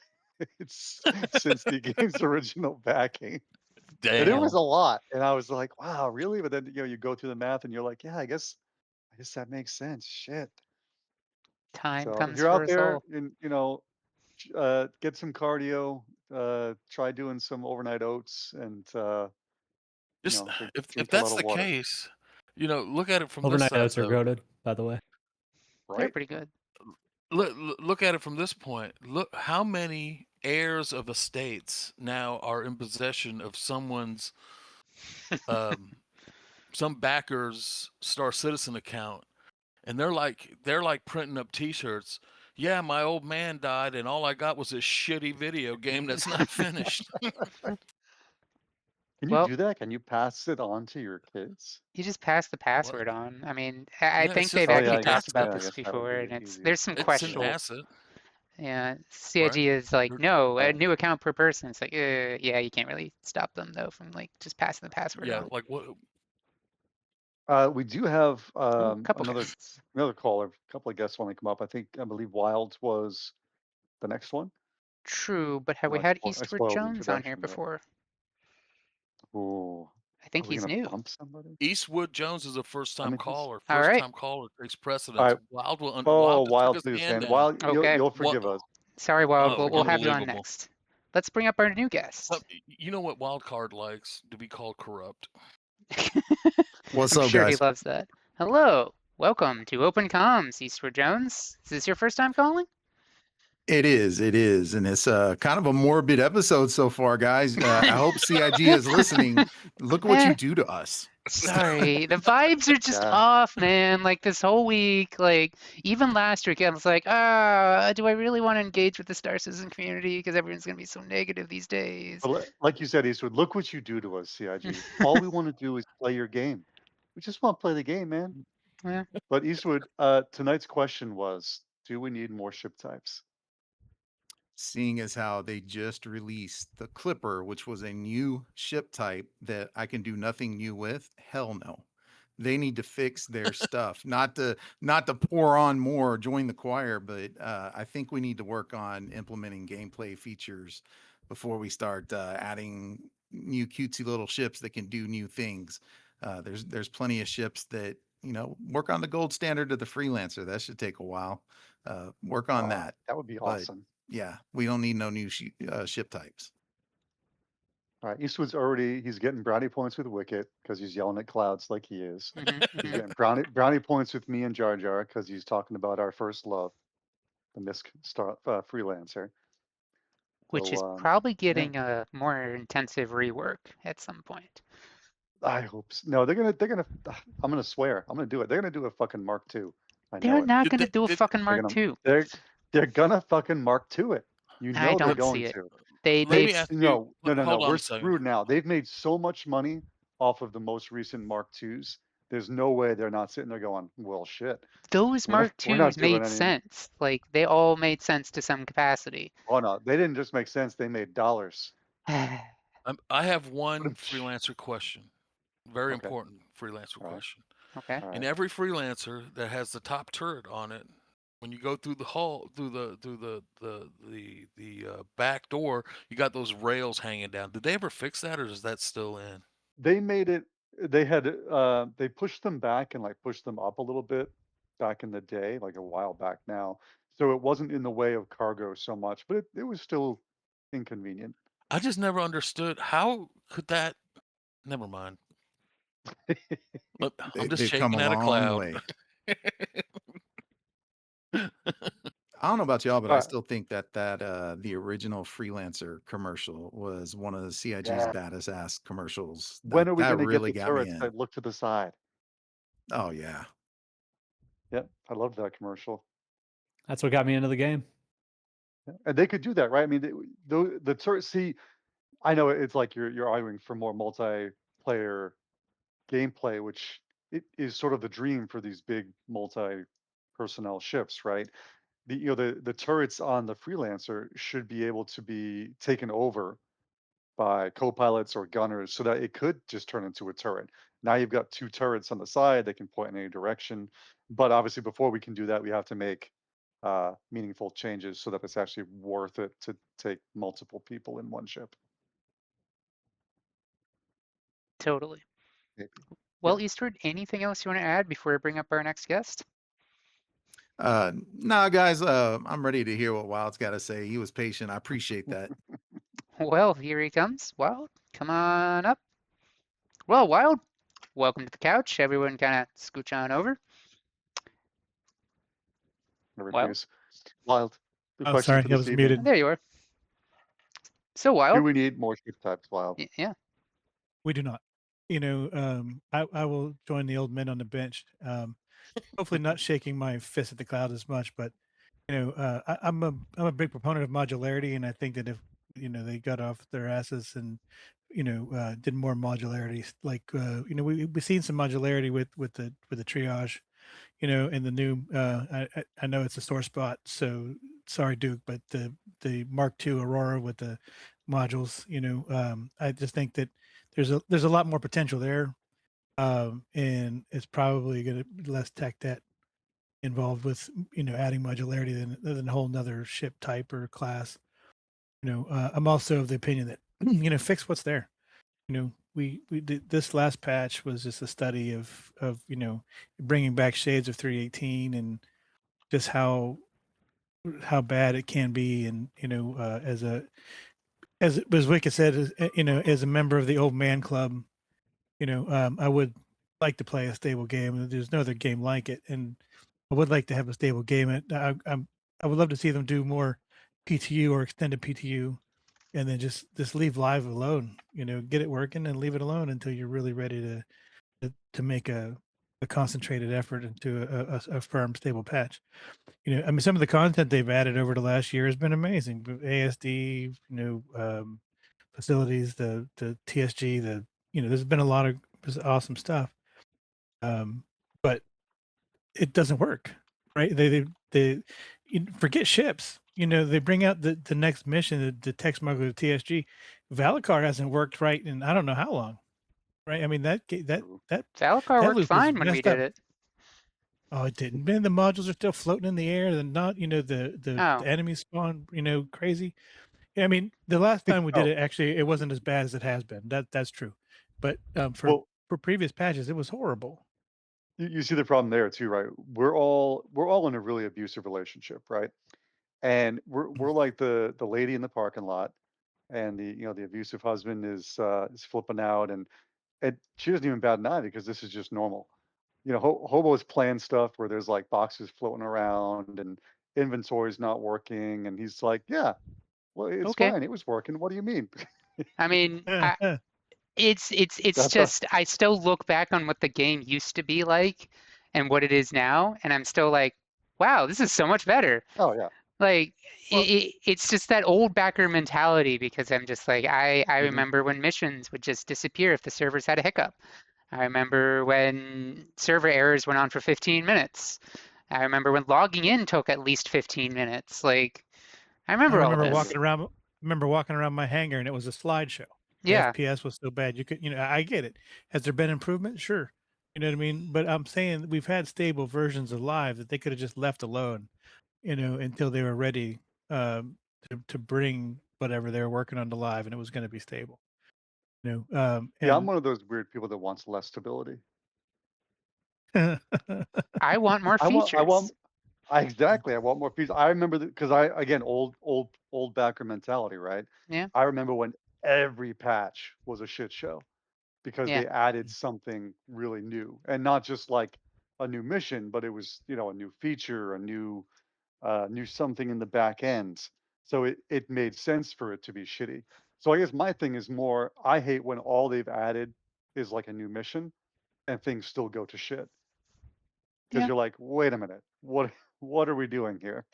Speaker 2: since the game's original backing.
Speaker 3: Damn.
Speaker 2: And it was a lot. And I was like, wow, really? But then you go through the math and you're like, yeah, I guess that makes sense. Shit.
Speaker 1: Time
Speaker 2: So if
Speaker 1: comes
Speaker 2: you're
Speaker 1: for
Speaker 2: out
Speaker 1: us
Speaker 2: there
Speaker 1: all.
Speaker 2: and get some cardio, try doing some overnight oats, and
Speaker 3: Just
Speaker 2: drink
Speaker 3: if
Speaker 2: a
Speaker 3: that's
Speaker 2: lot of
Speaker 3: the
Speaker 2: water.
Speaker 3: case, look at it from this
Speaker 4: Overnight
Speaker 3: side
Speaker 4: oats are
Speaker 3: though.
Speaker 4: goated, by the way.
Speaker 1: They're
Speaker 2: Right?
Speaker 1: pretty good.
Speaker 3: Look at it from this point. Look how many heirs of estates now are in possession of someone's some backer's Star Citizen account, and they're like printing up T-shirts. Yeah, my old man died, and all I got was this shitty video game that's not finished.
Speaker 2: Can you
Speaker 1: Well,
Speaker 2: do that? Can you pass it on to your kids?
Speaker 1: you just pass the
Speaker 3: What?
Speaker 1: password on. I mean, I
Speaker 3: Yeah, it's
Speaker 1: think
Speaker 3: just
Speaker 1: they've
Speaker 2: Oh yeah,
Speaker 1: actually
Speaker 3: an
Speaker 2: I guess.
Speaker 1: talked about
Speaker 3: asset.
Speaker 2: Yeah, I
Speaker 1: this
Speaker 2: guess that would
Speaker 1: before,
Speaker 2: be
Speaker 1: and
Speaker 2: easy.
Speaker 1: there's some
Speaker 3: It's an
Speaker 1: questionable.
Speaker 3: asset,
Speaker 1: Yeah,
Speaker 3: right?
Speaker 1: CIG is like,
Speaker 3: They're-
Speaker 1: no, a
Speaker 2: Right.
Speaker 1: new account per person. It's like, yeah, you can't really stop them though from like just passing the password
Speaker 3: yeah,
Speaker 1: on.
Speaker 3: like what?
Speaker 2: We do have
Speaker 1: Oh, couple
Speaker 2: another
Speaker 1: guests.
Speaker 2: caller. A couple of guests want to come up. I believe Wild was the next one.
Speaker 1: True, but have we
Speaker 2: No,
Speaker 1: had
Speaker 2: I
Speaker 1: Eastward
Speaker 2: spoiled the
Speaker 1: Jones on here
Speaker 2: introduction, but
Speaker 1: before?
Speaker 2: ooh,
Speaker 1: I think
Speaker 2: are we
Speaker 1: he's
Speaker 2: gonna
Speaker 1: new.
Speaker 2: bump somebody?
Speaker 3: Eastwood Jones is a
Speaker 2: I
Speaker 3: first-time
Speaker 2: mean, he's
Speaker 3: caller.
Speaker 1: All right.
Speaker 3: First-time caller takes
Speaker 2: all
Speaker 3: precedence.
Speaker 2: right. Oh,
Speaker 3: Wild just took
Speaker 2: Wild
Speaker 3: his
Speaker 2: put his
Speaker 3: hand
Speaker 2: hand.
Speaker 3: down.
Speaker 2: Wild,
Speaker 1: Okay.
Speaker 2: you'll
Speaker 3: What?
Speaker 2: forgive us.
Speaker 1: Sorry, Wild.
Speaker 3: Oh,
Speaker 1: We'll have you on
Speaker 3: unbelievable.
Speaker 1: next. Let's bring up our new
Speaker 3: So,
Speaker 1: guest.
Speaker 3: you know what Wild Card likes? To be called corrupt.
Speaker 5: What's
Speaker 1: I'm
Speaker 5: up,
Speaker 1: sure he
Speaker 5: guys?
Speaker 1: loves that. Hello. Welcome to Open Comms, Eastward Jones. Is this your first time calling?
Speaker 5: It is, and it's kind of a morbid episode so far, guys. I hope CIG is listening. Look at what you
Speaker 1: Eh,
Speaker 5: do to us.
Speaker 1: sorry. The vibes are just
Speaker 2: Yeah.
Speaker 1: off, man. Like this whole week, like even last week, I was like, do I really want to engage with the Star Citizen community? Because everyone's going to be so negative these days.
Speaker 2: But like you said, Eastwood, look what you do to us, CIG. All we want to do is play your game. We just want to play the game, man.
Speaker 1: Yeah.
Speaker 2: But Eastwood, tonight's question was, do we need more ship types?
Speaker 5: Seeing as how they just released the Clipper, which was a new ship type that I can do nothing new with, hell no. They need to fix their stuff. Not to pour on more, join the choir, but I think we need to work on implementing gameplay features before we start adding new cutesy little ships that can do new things. There's plenty of ships that work on the gold standard of the freelancer. That should take a while. Work on that.
Speaker 2: That would be
Speaker 5: But
Speaker 2: awesome.
Speaker 5: yeah, we don't need no new ship types.
Speaker 2: All right, Eastwood's he's getting brownie points with Wicket because he's yelling at clouds like he is. He's getting brownie points with me and Jar Jar because he's talking about our first love, the Misk freelancer.
Speaker 1: Which is
Speaker 2: So
Speaker 1: probably
Speaker 2: yeah,
Speaker 1: getting a more intensive rework at some point.
Speaker 2: I hope so. No, they're gonna. I'm gonna swear. I'm gonna do it. They're gonna do a fucking Mark II. I
Speaker 1: They're
Speaker 2: know it.
Speaker 1: not
Speaker 3: Did
Speaker 1: going to
Speaker 3: they,
Speaker 1: do a
Speaker 3: did
Speaker 1: fucking
Speaker 2: They're
Speaker 1: Mark
Speaker 2: gonna.
Speaker 1: II.
Speaker 2: They're gonna fucking Mark II it. You
Speaker 1: I
Speaker 2: know they're
Speaker 1: don't
Speaker 3: let,
Speaker 1: see
Speaker 2: going
Speaker 1: it.
Speaker 2: to.
Speaker 3: let
Speaker 1: They've
Speaker 3: me ask you.
Speaker 2: No.
Speaker 3: Hold on
Speaker 2: We're
Speaker 3: a second.
Speaker 2: screwed now. They've made so much money off of the most recent Mark IIs. There's no way they're not sitting there going, "Well, shit,
Speaker 1: those Mark
Speaker 2: we're not
Speaker 1: IIs
Speaker 2: doing
Speaker 1: made
Speaker 2: any."
Speaker 1: sense. Like they all made sense to some capacity.
Speaker 2: Oh no, they didn't just make sense. They made dollars.
Speaker 3: I have one
Speaker 2: Okay.
Speaker 3: freelancer question. Very
Speaker 2: All
Speaker 3: important freelancer
Speaker 2: right.
Speaker 3: question.
Speaker 1: Okay.
Speaker 2: All
Speaker 3: In
Speaker 2: right.
Speaker 3: every freelancer that has the top turret on it, when you go through the hall, through the back door, you got those rails hanging down. Did they ever fix that, or is that still in?
Speaker 2: They made it. They had. They pushed them back and like pushed them up a little bit back in the day, like a while back now. So it wasn't in the way of cargo so much, but it was still inconvenient.
Speaker 3: I just never understood how could that. Never mind. Look, I'm just
Speaker 5: They've come
Speaker 3: shaking
Speaker 5: a
Speaker 3: at a
Speaker 5: long
Speaker 3: cloud.
Speaker 5: way. I don't know about y'all, but I
Speaker 2: All right.
Speaker 5: still think that the original freelancer commercial was one of the CIG's
Speaker 2: Yeah.
Speaker 5: baddest ass commercials.
Speaker 2: When are we
Speaker 5: That
Speaker 2: going to get
Speaker 5: really
Speaker 2: the
Speaker 5: got me
Speaker 2: turrets
Speaker 5: in.
Speaker 2: that look to the side?
Speaker 5: Oh yeah.
Speaker 2: Yep, I love that commercial.
Speaker 4: That's what got me into the game.
Speaker 2: Yeah, and they could do that, right? I mean, the turret. See, I know it's like you're arguing for more multiplayer gameplay, which it is sort of the dream for these big multi-personnel ships, right? The turrets on the freelancer should be able to be taken over by co-pilots or gunners so that it could just turn into a turret. Now you've got two turrets on the side that can point in any direction. But obviously, before we can do that, we have to make meaningful changes so that it's actually worth it to take multiple people in one ship.
Speaker 1: Totally.
Speaker 2: maybe.
Speaker 1: Well,
Speaker 2: Yeah.
Speaker 1: Eastward, anything else you want to add before I bring up our next guest?
Speaker 5: No, guys, I'm ready to hear what Wild's got to say. He was patient. I appreciate that.
Speaker 1: Well, here he comes. Wild, come on up. Well, Wild, welcome to the couch. Everyone kind of scooch on over.
Speaker 2: Whatever,
Speaker 1: Wild,
Speaker 2: please. Wild. The
Speaker 6: Oh,
Speaker 2: question
Speaker 6: sorry,
Speaker 2: for
Speaker 6: I
Speaker 2: this
Speaker 6: was
Speaker 2: evening:
Speaker 6: muted.
Speaker 1: there you are. So,
Speaker 2: do
Speaker 1: Wild,
Speaker 2: we need more ship types? Wild.
Speaker 1: yeah.
Speaker 6: We do not. I will join the old men on the bench. Hopefully, not shaking my fist at the cloud as much, but I'm a big proponent of modularity, and I think that if they got off their asses and did more modularity, like we've seen some modularity with the triage, in the new. I know it's a sore spot, so sorry, Duke, but the Mark II Aurora with the modules, I just think that there's a lot more potential there, and it's probably going to be less tech debt involved with adding modularity than a whole nother ship type or class. I'm also of the opinion that fix what's there. We did this last patch was just a study of bringing back shades of 318 and just how bad it can be, and as Wicked said, as a member of the old man club, I would like to play a stable game. There's no other game like it, and I would like to have a stable game. I would love to see them do more PTU or extended PTU, and then just leave live alone. Get it working and leave it alone until you're really ready to make a concentrated effort into a firm, stable patch. I mean, some of the content they've added over the last year has been amazing. ASD, facilities, the TSG, there's been a lot of awesome stuff. But it doesn't work, right? They forget ships. They bring out the next mission, the tech smuggler, the TSG. Valacar hasn't worked right in I don't know how long, right? I mean that
Speaker 2: True.
Speaker 1: Zalakar
Speaker 6: that
Speaker 1: worked
Speaker 6: loop was
Speaker 1: fine when we
Speaker 6: messed
Speaker 1: did
Speaker 6: up.
Speaker 1: it.
Speaker 6: Oh, it didn't. Man, the modules are still floating in the air. They're not, the
Speaker 1: Oh,
Speaker 6: enemies spawn, crazy. Yeah, I mean, the last time we did
Speaker 2: Oh,
Speaker 6: it, actually, it wasn't as bad as it has been. That's true. But
Speaker 2: well,
Speaker 6: for previous patches, it was horrible.
Speaker 2: you see the problem there too, right? We're all in a really abusive relationship, right? And we're like the lady in the parking lot, and the abusive husband is flipping out, and she doesn't even bat an eye because this is just normal. Hobo's plan stuff where there's like boxes floating around and inventory's not working, and he's like, yeah, well, it's
Speaker 1: okay.
Speaker 2: fine, it was working. What do you mean?
Speaker 1: I mean, it's
Speaker 2: That's a
Speaker 1: just I still look back on what the game used to be like and what it is now, and I'm still like, wow, this is so much better.
Speaker 2: oh yeah.
Speaker 1: Like
Speaker 2: Well,
Speaker 1: it's just that old backer mentality because I'm just like I
Speaker 2: mhm.
Speaker 1: remember when missions would just disappear if the servers had a hiccup. I remember when server errors went on for 15 minutes. I remember when logging in took at least 15 minutes. Like I
Speaker 6: I
Speaker 1: remember all
Speaker 6: remember
Speaker 1: this.
Speaker 6: walking around my hangar, and it was a slideshow. The
Speaker 1: Yeah.
Speaker 6: FPS was so bad you could, I get it. Has there been improvement? Sure, you know what I mean. But I'm saying we've had stable versions of Live that they could have just left alone, until they were ready to bring whatever they were working on to Live, and it was going to be stable.
Speaker 2: Yeah, I'm
Speaker 6: And
Speaker 2: one of those weird people that wants less stability.
Speaker 1: I want more
Speaker 2: I
Speaker 1: features.
Speaker 2: want exactly. I want more features. I remember because I again old backer mentality, right?
Speaker 1: Yeah.
Speaker 2: I remember when every patch was a shit show because
Speaker 1: Yeah.
Speaker 2: they added something really new, and not just like a new mission, but it was a new feature, a new something in the back end. So it made sense for it to be shitty. So I guess my thing is more I hate when all they've added is like a new mission and things still go to shit because
Speaker 1: Yeah.
Speaker 2: you're like, wait a minute, what are we doing here?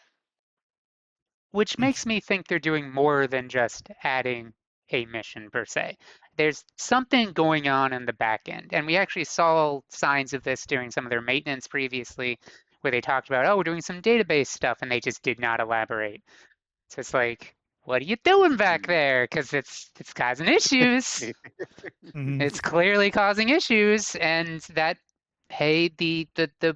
Speaker 1: Which makes me think they're doing more than just adding a mission per se. There's something going on in the back end. And we actually saw signs of this during some of their maintenance previously, where they talked about, oh, we're doing some database stuff, and they just did not elaborate. So it's like, what are you doing back
Speaker 2: Hmm.
Speaker 1: there? Because it's causing issues.
Speaker 6: Mhm.
Speaker 1: It's clearly causing issues, and that hey, the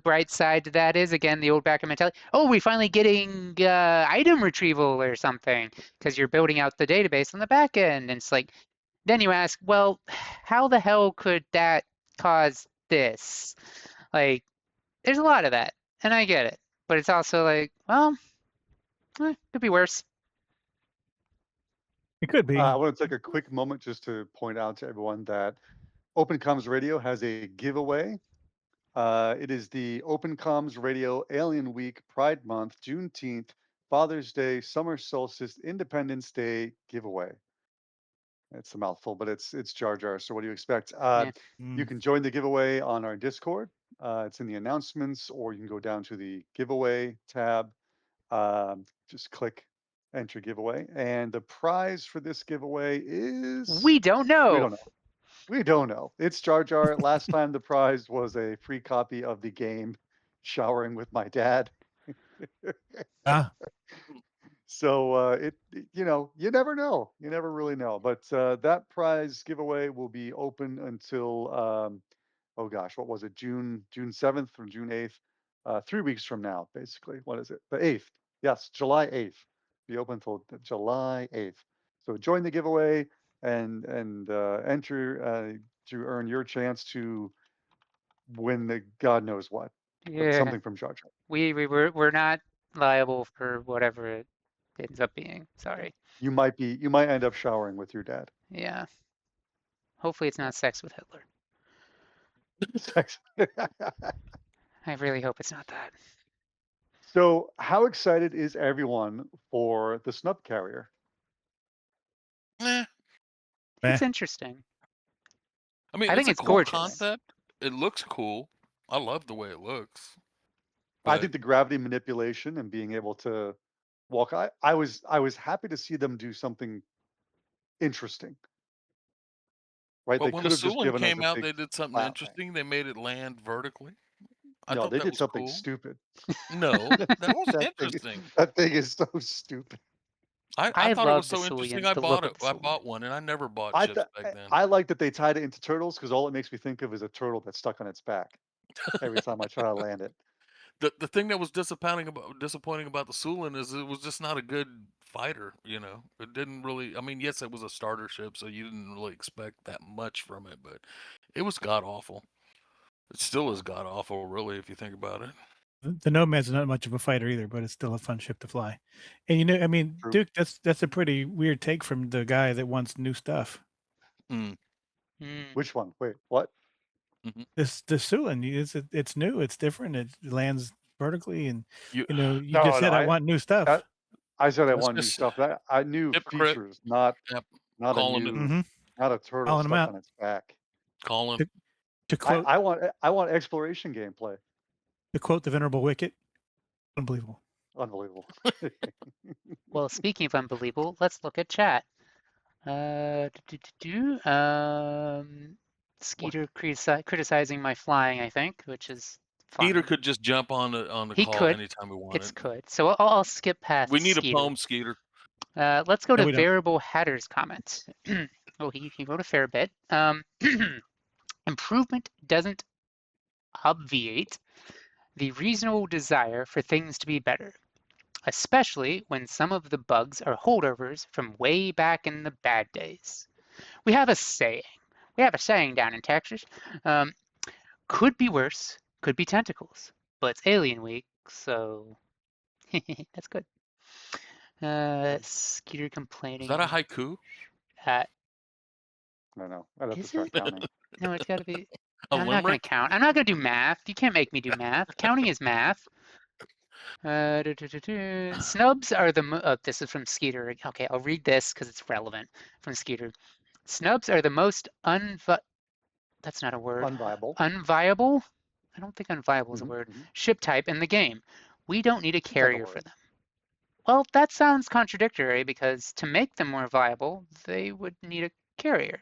Speaker 1: bright side to that is again the old backer mentality. Oh, we're finally getting item retrieval or something because you're building out the database on the back end. And it's like then you ask, well, how the hell could that cause this? Like, there's a lot of that, and I get it, but it's also like, well, could be worse.
Speaker 6: It could be.
Speaker 2: I want to take a quick moment just to point out to everyone that Open Comms Radio has a giveaway. It is the Open Comms Radio Alien Week, Pride Month, Juneteenth, Father's Day, Summer Solstice, Independence Day giveaway. It's a mouthful, but it's Jar Jar. So what do you expect?
Speaker 1: Yeah.
Speaker 2: You can join the giveaway on our Discord. It's in the announcements, or you can go down to the giveaway tab. Just click enter giveaway, and the prize for this giveaway is
Speaker 1: We don't know.
Speaker 2: we don't know. We don't know. It's Jar Jar. Last time the prize was a free copy of the game Showering with My Dad.
Speaker 6: Ah,
Speaker 2: So you know, you never know. You never really know. But that prize giveaway will be open until oh gosh, what was it? June 7th or June 8th. 3 weeks from now, basically. What is it? The 8th. Yes, July 8th. Be open until July 8th. So join the giveaway and enter to earn your chance to win the God knows what. But
Speaker 1: Yeah,
Speaker 2: something from Jar Jar.
Speaker 1: we're not liable for whatever it ends up being. Sorry.
Speaker 2: You might end up showering with your dad.
Speaker 1: Yeah. Hopefully it's not sex with Hitler.
Speaker 2: Sex.
Speaker 1: I really hope it's not that.
Speaker 2: So, how excited is everyone for the snub carrier?
Speaker 3: Eh.
Speaker 1: It's
Speaker 6: meh.
Speaker 1: interesting.
Speaker 3: I mean,
Speaker 1: I
Speaker 3: it's
Speaker 1: think
Speaker 3: a
Speaker 1: it's
Speaker 3: cool
Speaker 1: gorgeous.
Speaker 3: concept. It looks cool. I love the way it looks.
Speaker 2: I
Speaker 3: But
Speaker 2: think the gravity manipulation and being able to walk. I was happy to see them do something interesting. Right?
Speaker 3: but
Speaker 2: They
Speaker 3: when
Speaker 2: could
Speaker 3: the
Speaker 2: have just
Speaker 3: Sulin
Speaker 2: given us
Speaker 3: came
Speaker 2: a
Speaker 3: out,
Speaker 2: big
Speaker 3: they did something
Speaker 2: flat thing.
Speaker 3: interesting. They made it land vertically. I
Speaker 2: No,
Speaker 3: thought
Speaker 2: they
Speaker 3: that
Speaker 2: did
Speaker 3: was
Speaker 2: something
Speaker 3: cool.
Speaker 2: stupid.
Speaker 3: No, that was
Speaker 2: that
Speaker 3: interesting.
Speaker 2: thing is so stupid.
Speaker 3: I
Speaker 1: I
Speaker 3: thought it was
Speaker 1: love the
Speaker 3: so interesting.
Speaker 1: Cillian,
Speaker 3: I
Speaker 1: the
Speaker 3: bought
Speaker 1: look
Speaker 3: it.
Speaker 1: of the
Speaker 3: I
Speaker 1: Cillian.
Speaker 3: bought one, and I never bought
Speaker 2: I
Speaker 3: ships
Speaker 2: th-
Speaker 3: back then.
Speaker 2: I like that they tied it into turtles because all it makes me think of is a turtle that's stuck on its back every time I try to land it.
Speaker 3: The thing that was disappointing about the Sulin is it was just not a good fighter. You know, it didn't really. I mean, yes, it was a starter ship, so you didn't really expect that much from it, but it was god awful. It still is god awful, really, if you think about it.
Speaker 6: The Nomad's not much of a fighter either, but it's still a fun ship to fly. And you know, I mean,
Speaker 2: True.
Speaker 6: Duke, that's a pretty weird take from the guy that wants new stuff.
Speaker 3: Mm.
Speaker 2: Which one? Wait, what?
Speaker 6: The Sulin, it's new, it's different, it lands vertically, and
Speaker 3: You,
Speaker 6: you know, you
Speaker 2: No,
Speaker 6: just said
Speaker 2: no,
Speaker 6: I want new stuff.
Speaker 2: that- I said I
Speaker 3: That's
Speaker 2: want new
Speaker 3: just
Speaker 2: stuff. That I knew
Speaker 3: hypocrite.
Speaker 2: features, not
Speaker 3: Yep.
Speaker 2: a
Speaker 3: Calling it.
Speaker 2: new,
Speaker 6: Mhm.
Speaker 2: not a turtle
Speaker 6: Calling 'em
Speaker 2: stuck
Speaker 6: out.
Speaker 2: on its back.
Speaker 3: Calling.
Speaker 6: To quote
Speaker 2: I want exploration gameplay.
Speaker 6: the venerable Wicket, unbelievable.
Speaker 2: Unbelievable.
Speaker 1: Well, speaking of unbelievable, let's look at chat. Skeeter criticizing my flying, I think, which is fine.
Speaker 3: Skeeter could just jump on the
Speaker 1: He
Speaker 3: call
Speaker 1: could.
Speaker 3: anytime we
Speaker 1: It's
Speaker 3: wanted.
Speaker 1: could. So I'll skip past
Speaker 3: We need
Speaker 1: Skeeter.
Speaker 3: a poem, Skeeter.
Speaker 1: Let's go
Speaker 6: No,
Speaker 1: to
Speaker 6: we don't.
Speaker 1: Variable Hatter's comment. Oh, he wrote a fair bit. Improvement doesn't obviate the reasonable desire for things to be better, especially when some of the bugs are holdovers from way back in the bad days. We have a saying. Down in Texas. Could be worse, could be tentacles, but it's Alien Week, so that's good. Skeeter complaining.
Speaker 3: Is that a haiku?
Speaker 1: Uh,
Speaker 2: No, I'd have to
Speaker 1: Is
Speaker 2: start
Speaker 1: it?
Speaker 2: counting.
Speaker 1: no, it's got to be.
Speaker 3: A
Speaker 1: I'm not going to
Speaker 3: limerick?
Speaker 1: count. I'm not going to do math. You can't make me do math. Counting is math. Snubs are the. This is from Skeeter. Okay, I'll read this because it's relevant from Skeeter. Snubs are the most That's not a word.
Speaker 2: Unviable.
Speaker 1: Unviable? I don't think unviable is a word. Ship type in the game. We don't need a carrier for them. Well, that sounds contradictory because to make them more viable, they would need a carrier.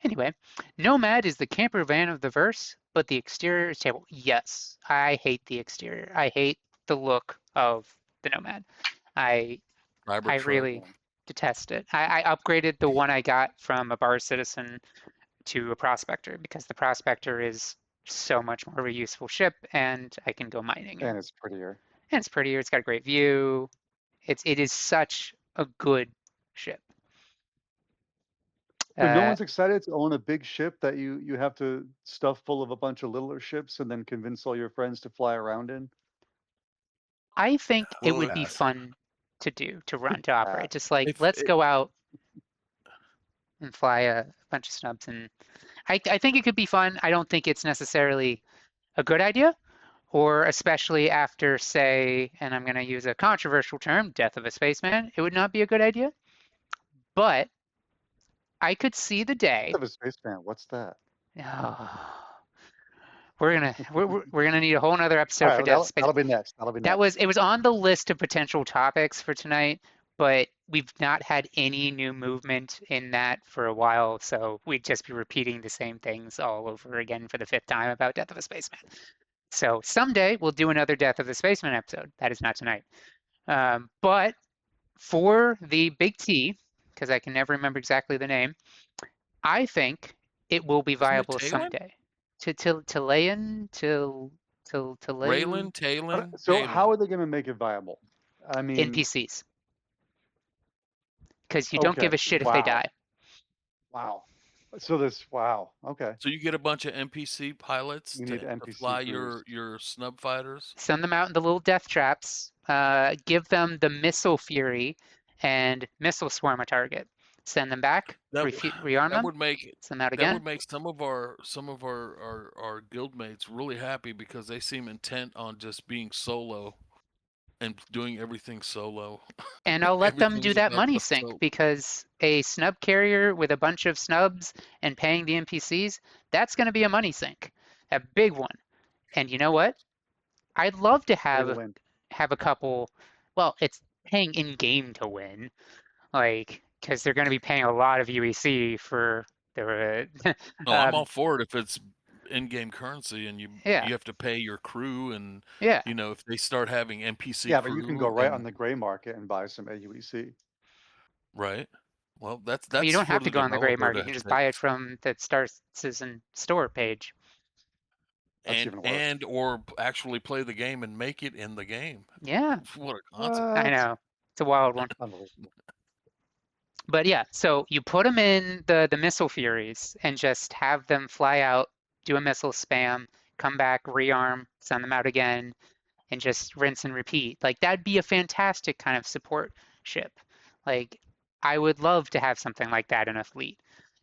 Speaker 1: Anyway, Nomad is the camper van of the verse, but the exterior is terrible. Yes, I hate the exterior. I hate the look of the Nomad. I really detest it. I upgraded the one I got from a bar citizen to a prospector because the prospector is so much more of a useful ship and I can go mining.
Speaker 2: And it's prettier.
Speaker 1: And it's prettier. It's got a great view. It is such a good ship.
Speaker 2: So no
Speaker 1: Uh,
Speaker 2: one's excited to own a big ship that you have to stuff full of a bunch of littler ships and then convince all your friends to fly around in?
Speaker 1: I think it
Speaker 3: Well,
Speaker 1: would be
Speaker 5: Pass.
Speaker 1: fun to do, to run, to operate. Just like,
Speaker 3: if
Speaker 1: let's
Speaker 3: it,
Speaker 1: go out and fly a bunch of snubs. And I think it could be fun. I don't think it's necessarily a good idea, or especially after, say, and I'm going to use a controversial term, death of a spaceman, it would not be a good idea. But I could see the day.
Speaker 2: Of a spaceman, what's that?
Speaker 1: We're gonna need a whole nother
Speaker 2: All
Speaker 1: episode for
Speaker 2: right,
Speaker 1: death of
Speaker 2: that'll,
Speaker 1: space.
Speaker 2: that'll be next. That'll be
Speaker 1: That
Speaker 2: next.
Speaker 1: was, it was on the list of potential topics for tonight, but we've not had any new movement in that for a while, so we'd just be repeating the same things all over again for the 5th time about Death of a Spaceman. So someday we'll do another Death of the Spaceman episode. That is not tonight. But for the Big T, because I can never remember exactly the name, I think it will be
Speaker 3: isn't it
Speaker 1: viable
Speaker 3: Talon?
Speaker 1: someday. To lay in to lay
Speaker 3: Raylan, Talon,
Speaker 2: So how
Speaker 3: Talon.
Speaker 2: are they going to make it viable? I mean,
Speaker 1: NPCs, because you don't
Speaker 2: okay,
Speaker 1: give a shit if they
Speaker 2: wow,
Speaker 1: die.
Speaker 2: wow. So wow, okay.
Speaker 3: So you get a bunch of NPC pilots
Speaker 2: We
Speaker 3: to,
Speaker 2: need
Speaker 3: to
Speaker 2: NPC
Speaker 3: fly
Speaker 2: crews.
Speaker 3: your snub fighters.
Speaker 1: Send them out in the little death traps. Give them the missile fury and missile swarm a target. Send them back.
Speaker 3: That
Speaker 1: Rearm
Speaker 3: that
Speaker 1: them.
Speaker 3: would make
Speaker 1: Send them out
Speaker 3: that
Speaker 1: again.
Speaker 3: would make some of our guildmates really happy because they seem intent on just being solo and doing everything solo.
Speaker 1: And I'll let them do
Speaker 3: Everything's
Speaker 1: that
Speaker 3: about
Speaker 1: money
Speaker 3: the
Speaker 1: sink,
Speaker 3: solo.
Speaker 1: because a snub carrier with a bunch of snubs and paying the NPCs, that's going to be a money sink, a big one. And you know what? I'd love to
Speaker 2: Pay to win.
Speaker 1: have a couple. Well, it's paying in game to win, like, because they're going to be paying a lot of UEC for their.
Speaker 3: No, I'm all for it if it's in-game currency and
Speaker 1: Yeah,
Speaker 3: you have to pay your crew and
Speaker 1: yeah.
Speaker 3: if they start having NPC
Speaker 2: Yeah, but you can go
Speaker 3: crew
Speaker 2: right on
Speaker 3: and
Speaker 2: the gray market and buy some AUEC.
Speaker 3: right. Well,
Speaker 1: Well, you
Speaker 3: that's
Speaker 1: don't
Speaker 3: for
Speaker 1: have to
Speaker 3: the
Speaker 1: go on the gray
Speaker 3: developer
Speaker 1: market.
Speaker 3: to
Speaker 1: You can just
Speaker 3: take.
Speaker 1: buy it from the Star Citizen store page.
Speaker 2: That's even worse.
Speaker 3: Or actually play the game and make it in the game.
Speaker 1: Yeah,
Speaker 3: What a concept.
Speaker 1: I
Speaker 2: What?
Speaker 1: know. It's a wild one.
Speaker 2: Unbelievable.
Speaker 1: But yeah, so you put them in the missile furies and just have them fly out, do a missile spam, come back, rearm, send them out again, and just rinse and repeat. Like, that'd be a fantastic kind of support ship. Like, I would love to have something like that in a fleet,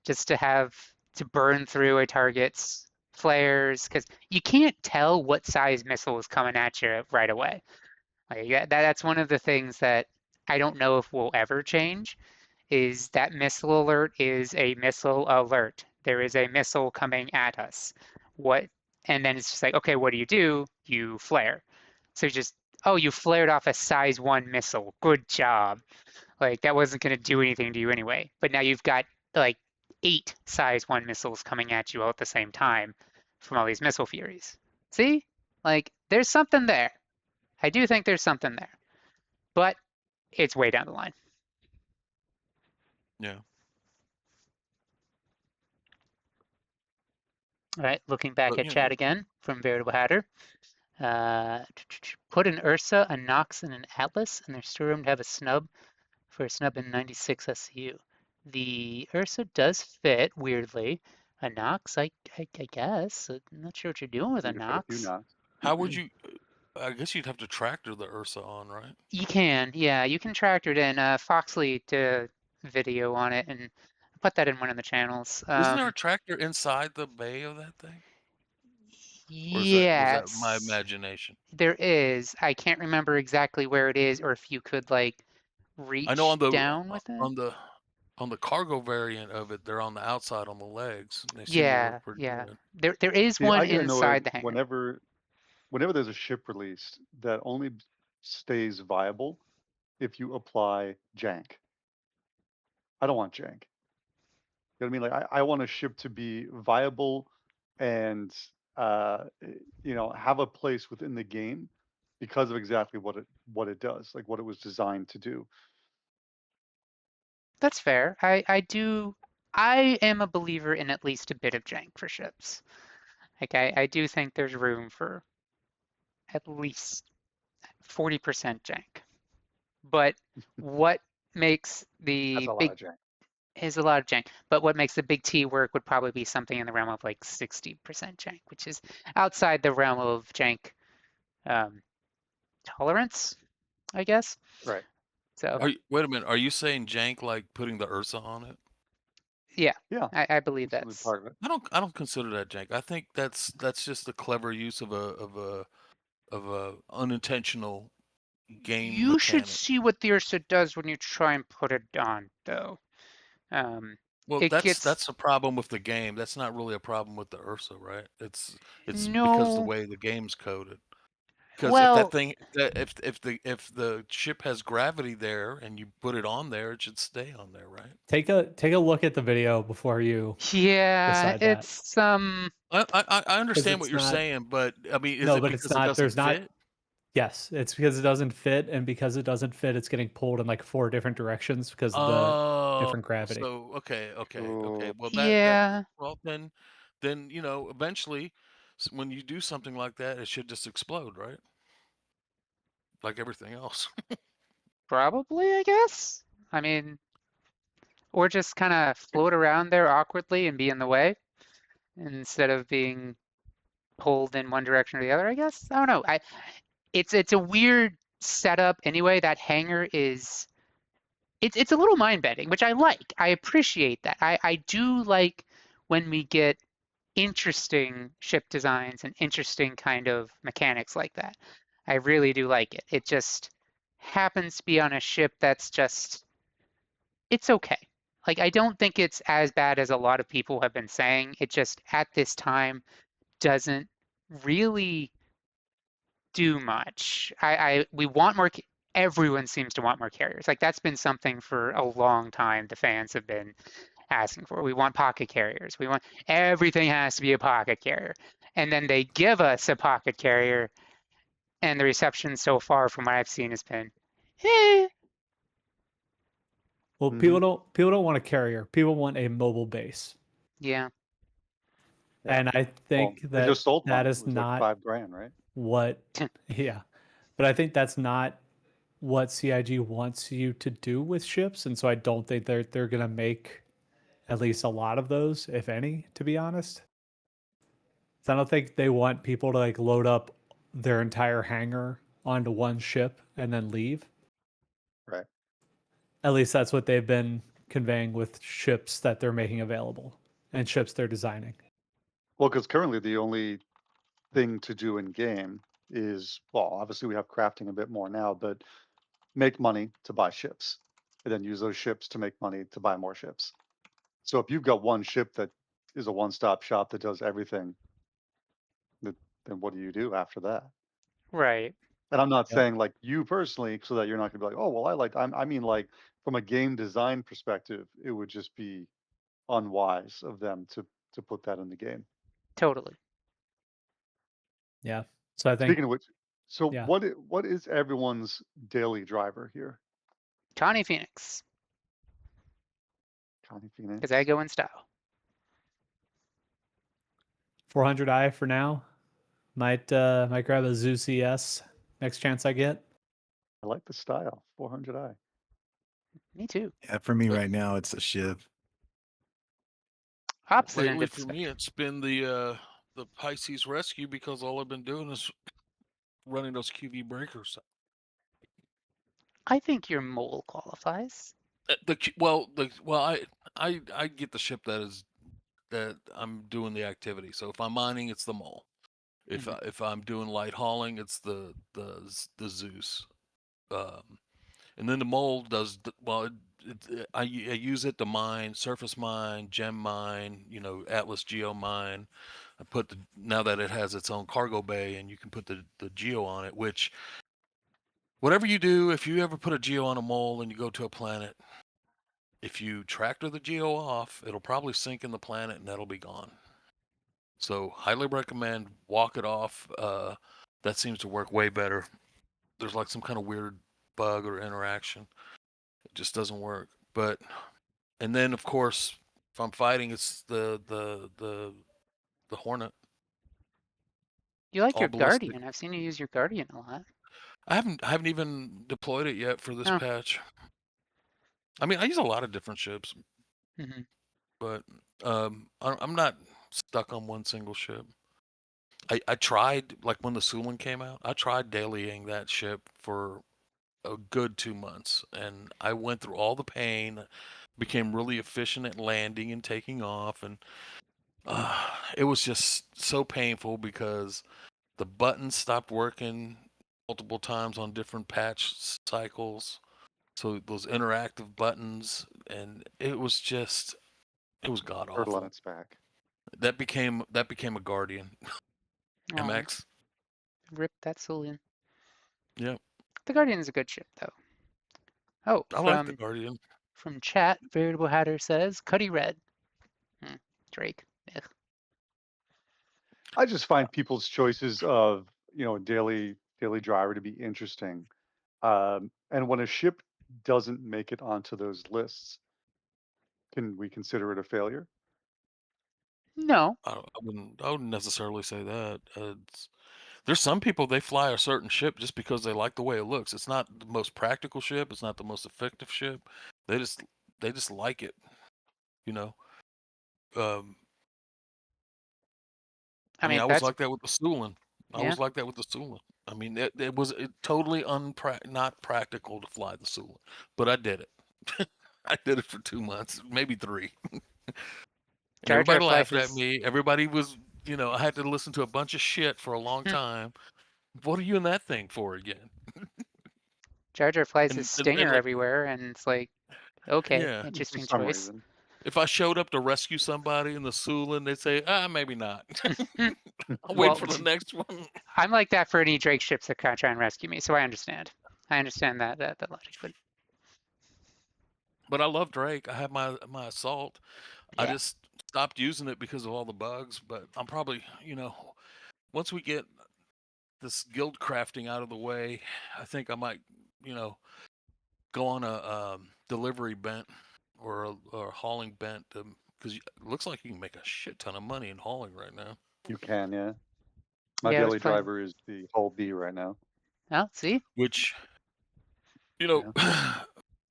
Speaker 1: just to have to burn through a target's flares, because you can't tell what size missile is coming at you right away. Like, that's one of the things that I don't know if will ever change, is that missile alert is a missile alert. There is a missile coming at us. What? And then it's just like, okay, what do? You flare. So just, oh, you flared off a size 1 missile. Good job. Like, that wasn't going to do anything to you anyway. But now you've got like 8 size 1 missiles coming at you all at the same time from all these missile furies. See? Like, there's something there. I do think there's something there. But it's way down the line.
Speaker 3: Yeah.
Speaker 1: All right, looking back
Speaker 3: But
Speaker 1: at chat again from Veritable Hatter. Put an Ursa, a Nox, and an Atlas in their storeroom to have a snub for a snub in 96 SCU. The Ursa does fit, weirdly. A Nox, I guess. I'm not sure what you're doing with a
Speaker 2: You can put a few
Speaker 1: Nox.
Speaker 2: knots.
Speaker 3: how would you I guess you'd have to tractor the Ursa on, right?
Speaker 1: You can, yeah, you can tractor it in. Foxley did a video on it, and I put that in one of the channels.
Speaker 3: Isn't there a tractor inside the bay of that thing? Or was that my
Speaker 1: Yes,
Speaker 3: imagination?
Speaker 1: there is. I can't remember exactly where it is, or if you could like
Speaker 3: I know
Speaker 1: reach down with it.
Speaker 3: on the cargo variant of it, they're on the outside on the legs. And they seem to
Speaker 1: Yeah,
Speaker 3: work pretty
Speaker 1: yeah.
Speaker 3: good.
Speaker 1: There is
Speaker 2: See,
Speaker 1: one
Speaker 2: I get annoyed
Speaker 1: inside the hangar.
Speaker 2: whenever there's a ship released that only stays viable if you apply jank. I don't want jank. You know what I mean? Like I want a ship to be viable and have a place within the game because of exactly what it does, like what it was designed to do.
Speaker 1: That's fair. I am a believer in at least a bit of jank for ships. Like, I do think there's room for at least 40% jank. But what makes
Speaker 2: That's
Speaker 1: the
Speaker 2: a lot
Speaker 1: big
Speaker 2: of jank.
Speaker 1: is a lot of jank. But what makes the big T work would probably be something in the realm of like 60% jank, which is outside the realm of jank tolerance, I guess.
Speaker 2: Right.
Speaker 1: So
Speaker 3: Wait a minute. Are you saying jank like putting the Ursa on it?
Speaker 1: yeah,
Speaker 2: Yeah.
Speaker 1: I believe
Speaker 2: That's certainly
Speaker 1: that's
Speaker 2: part of it.
Speaker 3: I don't consider that jank. I think that's just a clever use of a unintentional game
Speaker 1: you should
Speaker 3: mechanic.
Speaker 1: see what the Ursa does when you try and put it on, though.
Speaker 3: Well,
Speaker 1: It gets
Speaker 3: that's a problem with the game. That's not really a problem with the Ursa, right? It's because of the
Speaker 1: no.
Speaker 3: way the game's coded. Because if that
Speaker 1: Well,
Speaker 3: thing, if the ship has gravity there and you put it on there, it should stay on there, right?
Speaker 4: Take a look at the video before you
Speaker 1: yeah,
Speaker 4: decide that.
Speaker 1: it's
Speaker 3: I understand what
Speaker 4: it's
Speaker 3: you're
Speaker 4: not-
Speaker 3: saying, but I mean, is
Speaker 4: No,
Speaker 3: it
Speaker 4: but it's
Speaker 3: because it
Speaker 4: not.
Speaker 3: doesn't
Speaker 4: There's not.
Speaker 3: fit?
Speaker 4: Yes, it's because it doesn't fit, and because it doesn't fit, it's getting pulled in like 4 different directions because of the
Speaker 3: Oh,
Speaker 4: different gravity.
Speaker 3: so okay.
Speaker 2: Oh.
Speaker 3: Well,
Speaker 1: yeah,
Speaker 3: well then eventually, when you do something like that, it should just explode, right? Like everything else.
Speaker 1: probably, I guess. I mean, or just kind of float around there awkwardly and be in the way instead of being pulled in one direction or the other, I guess. I don't know. It's a weird setup anyway. That hangar is it's a little mind bending, which I like. I appreciate that. I do like when we get interesting ship designs and interesting kind of mechanics like that. I really do like it. It just happens to be on a ship that's just it's okay. Like I don't think it's as bad as a lot of people have been saying. It just at this time doesn't really do much. We want more. Everyone seems to want more carriers. Like that's been something for a long time. The fans have been asking for. We want pocket carriers. We want everything has to be a pocket carrier, and then they give us a pocket carrier, and the reception so far, from what I've seen, has been, eh.
Speaker 4: Well,
Speaker 2: Mhm.
Speaker 4: people don't want a carrier. People want a mobile base,
Speaker 1: Yeah,
Speaker 2: Yeah.
Speaker 4: and I
Speaker 2: Well,
Speaker 4: think
Speaker 2: they
Speaker 4: that
Speaker 2: just sold one.
Speaker 4: that
Speaker 2: It
Speaker 4: is
Speaker 2: was like
Speaker 4: not
Speaker 2: $5,000, right?
Speaker 4: what. Yeah, but I think that's not what CIG wants you to do with ships, and so I don't think they're gonna make at least a lot of those, if any, to be honest. So I don't think they want people to like load up their entire hangar onto one ship and then leave.
Speaker 2: Right.
Speaker 4: At least that's what they've been conveying with ships that they're making available and ships they're designing.
Speaker 2: Well, because currently the only thing to do in game is, well, obviously we have crafting a bit more now, but make money to buy ships and then use those ships to make money to buy more ships. So if you've got one ship that is a one-stop shop that does everything, then what do you do after that?
Speaker 1: right,
Speaker 2: And I'm not
Speaker 4: Yep.
Speaker 2: saying like you personally, so that you're not gonna be like, oh, well, I mean, like from a game design perspective, it would just be unwise of them to put that in the game.
Speaker 1: totally.
Speaker 4: Yeah. So I think
Speaker 2: Speaking of which, so
Speaker 4: yeah.
Speaker 2: what is everyone's daily driver here?
Speaker 1: Connie Phoenix,
Speaker 2: Connie
Speaker 1: because I
Speaker 2: Phoenix.
Speaker 1: go in style.
Speaker 4: 400i for now. Might grab a Zeus ES next chance I get.
Speaker 2: I like the style. 400i.
Speaker 1: Me too.
Speaker 5: Yeah, for me
Speaker 3: But
Speaker 5: right now, it's a Shiv.
Speaker 1: Opposite end
Speaker 3: lately,
Speaker 1: of the
Speaker 3: for me,
Speaker 1: spectrum.
Speaker 3: it's been the Pisces Rescue because all I've been doing is running those QV breakers.
Speaker 1: I think your mole qualifies.
Speaker 3: Well, I get the ship that I'm doing the activity. So if I'm mining, it's the mole. If I'm doing light hauling, it's the Zeus. And then the mole does well. I use it to mine, surface mine, gem mine, Atlas Geo mine. I put now that it has its own cargo bay and you can put the geo on it. Which whatever you do, if you ever put a geo on a mole and you go to a planet, if you tractor the geo off, it'll probably sink in the planet and that'll be gone. So highly recommend walk it off. That seems to work way better. There's like some kind of weird bug or interaction. It just doesn't work. And then of course, if I'm fighting, it's the Hornet.
Speaker 1: You like
Speaker 3: All
Speaker 1: your
Speaker 3: ballistic.
Speaker 1: Guardian. I've seen you use your Guardian a lot.
Speaker 3: I haven't even deployed it yet for this
Speaker 1: Oh.
Speaker 3: patch. I mean, I use a lot of different ships.
Speaker 1: Hmm.
Speaker 3: But I'm not stuck on one single ship. I tried, like when the Sulin came out, I tried dailying that ship for a good 2 months, and I went through all the pain, became really efficient at landing and taking off, and it was just so painful because the buttons stopped working multiple times on different patch cycles. So those interactive buttons, and it was god
Speaker 2: Turtle on
Speaker 3: awful.
Speaker 2: its back.
Speaker 3: That became a Guardian
Speaker 1: Oh,
Speaker 3: MX.
Speaker 1: rip that Sulian.
Speaker 3: Yep,
Speaker 1: The Guardian is a good ship, though. Oh,
Speaker 3: I like the Guardian.
Speaker 1: from chat, Veritable Hatter says Cuddy Red. Drake. Ugh.
Speaker 2: I just find people's choices of daily driver to be interesting. And when a ship doesn't make it onto those lists, can we consider it a failure?
Speaker 1: No,
Speaker 3: I wouldn't necessarily say that. There's some people, they fly a certain ship just because they like the way it looks. It's not the most practical ship. It's not the most effective ship. They just like it. You know. Um,
Speaker 1: I
Speaker 3: I mean,
Speaker 1: mean
Speaker 3: I was
Speaker 1: that's
Speaker 3: like that with the Sulin. I
Speaker 1: yeah.
Speaker 3: was like that with the Sulin. I mean, it was totally not practical to fly the Sulin, but I did it. I did it for 2 months, maybe 3, and
Speaker 1: Jar Jar
Speaker 3: everybody
Speaker 1: flies
Speaker 3: laughed at
Speaker 1: his
Speaker 3: me. Everybody was, I had to listen to a bunch of shit for a long time. What are you in that thing for again?
Speaker 1: Jar Jar flies his
Speaker 3: And
Speaker 1: Stinger
Speaker 3: like,
Speaker 1: everywhere, and it's like, okay,
Speaker 3: yeah,
Speaker 2: For
Speaker 1: interesting
Speaker 2: some
Speaker 1: choice.
Speaker 2: reason.
Speaker 3: if I showed up to rescue somebody in the Sulin, they'd say, maybe not. I'll wait
Speaker 1: Well,
Speaker 3: for the next one.
Speaker 1: I'm like that for any Drake ships that try and rescue me, so I understand. I understand that logic, but
Speaker 3: But I love Drake. I have my assault. I
Speaker 1: yeah.
Speaker 3: just stopped using it because of all the bugs. But I'm probably, once we get this guild crafting out of the way, I think I might, you know, go on a delivery bent or a hauling bent because it looks like you can make a shit ton of money in hauling right now.
Speaker 2: You can, yeah. My
Speaker 1: Yeah, I was
Speaker 2: daily
Speaker 1: playing.
Speaker 2: driver is the whole B right now.
Speaker 1: Oh, see?
Speaker 3: Which,
Speaker 2: Yeah.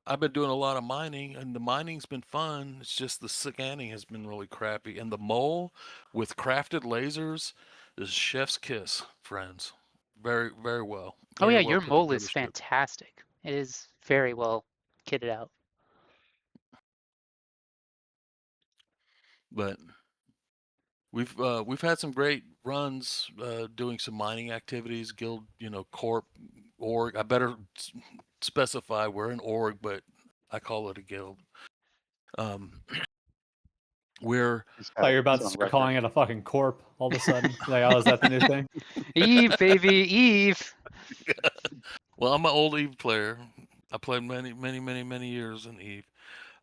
Speaker 3: I've been doing a lot of mining, and the mining's been fun. It's just the scanning has been really crappy. And the mole with crafted lasers is chef's kiss, friends. Very, very well.
Speaker 1: Oh
Speaker 3: Very
Speaker 1: yeah,
Speaker 3: well
Speaker 1: your
Speaker 3: put
Speaker 1: mole is
Speaker 3: together ship.
Speaker 1: fantastic. It is very well kitted out.
Speaker 3: But we've had some great runs doing some mining activities, guild, corp, org. I better specify we're an org, but I call it a guild. We're
Speaker 2: He's
Speaker 4: Thought
Speaker 2: had
Speaker 4: you were
Speaker 2: it.
Speaker 4: about
Speaker 2: It's
Speaker 4: to
Speaker 2: on
Speaker 4: start
Speaker 2: record.
Speaker 4: calling it a fucking corp all of a sudden. Like, oh, is that the new thing?
Speaker 1: Eve, baby, Eve.
Speaker 3: well, I'm an old Eve player. I played many, many, many, many years in Eve,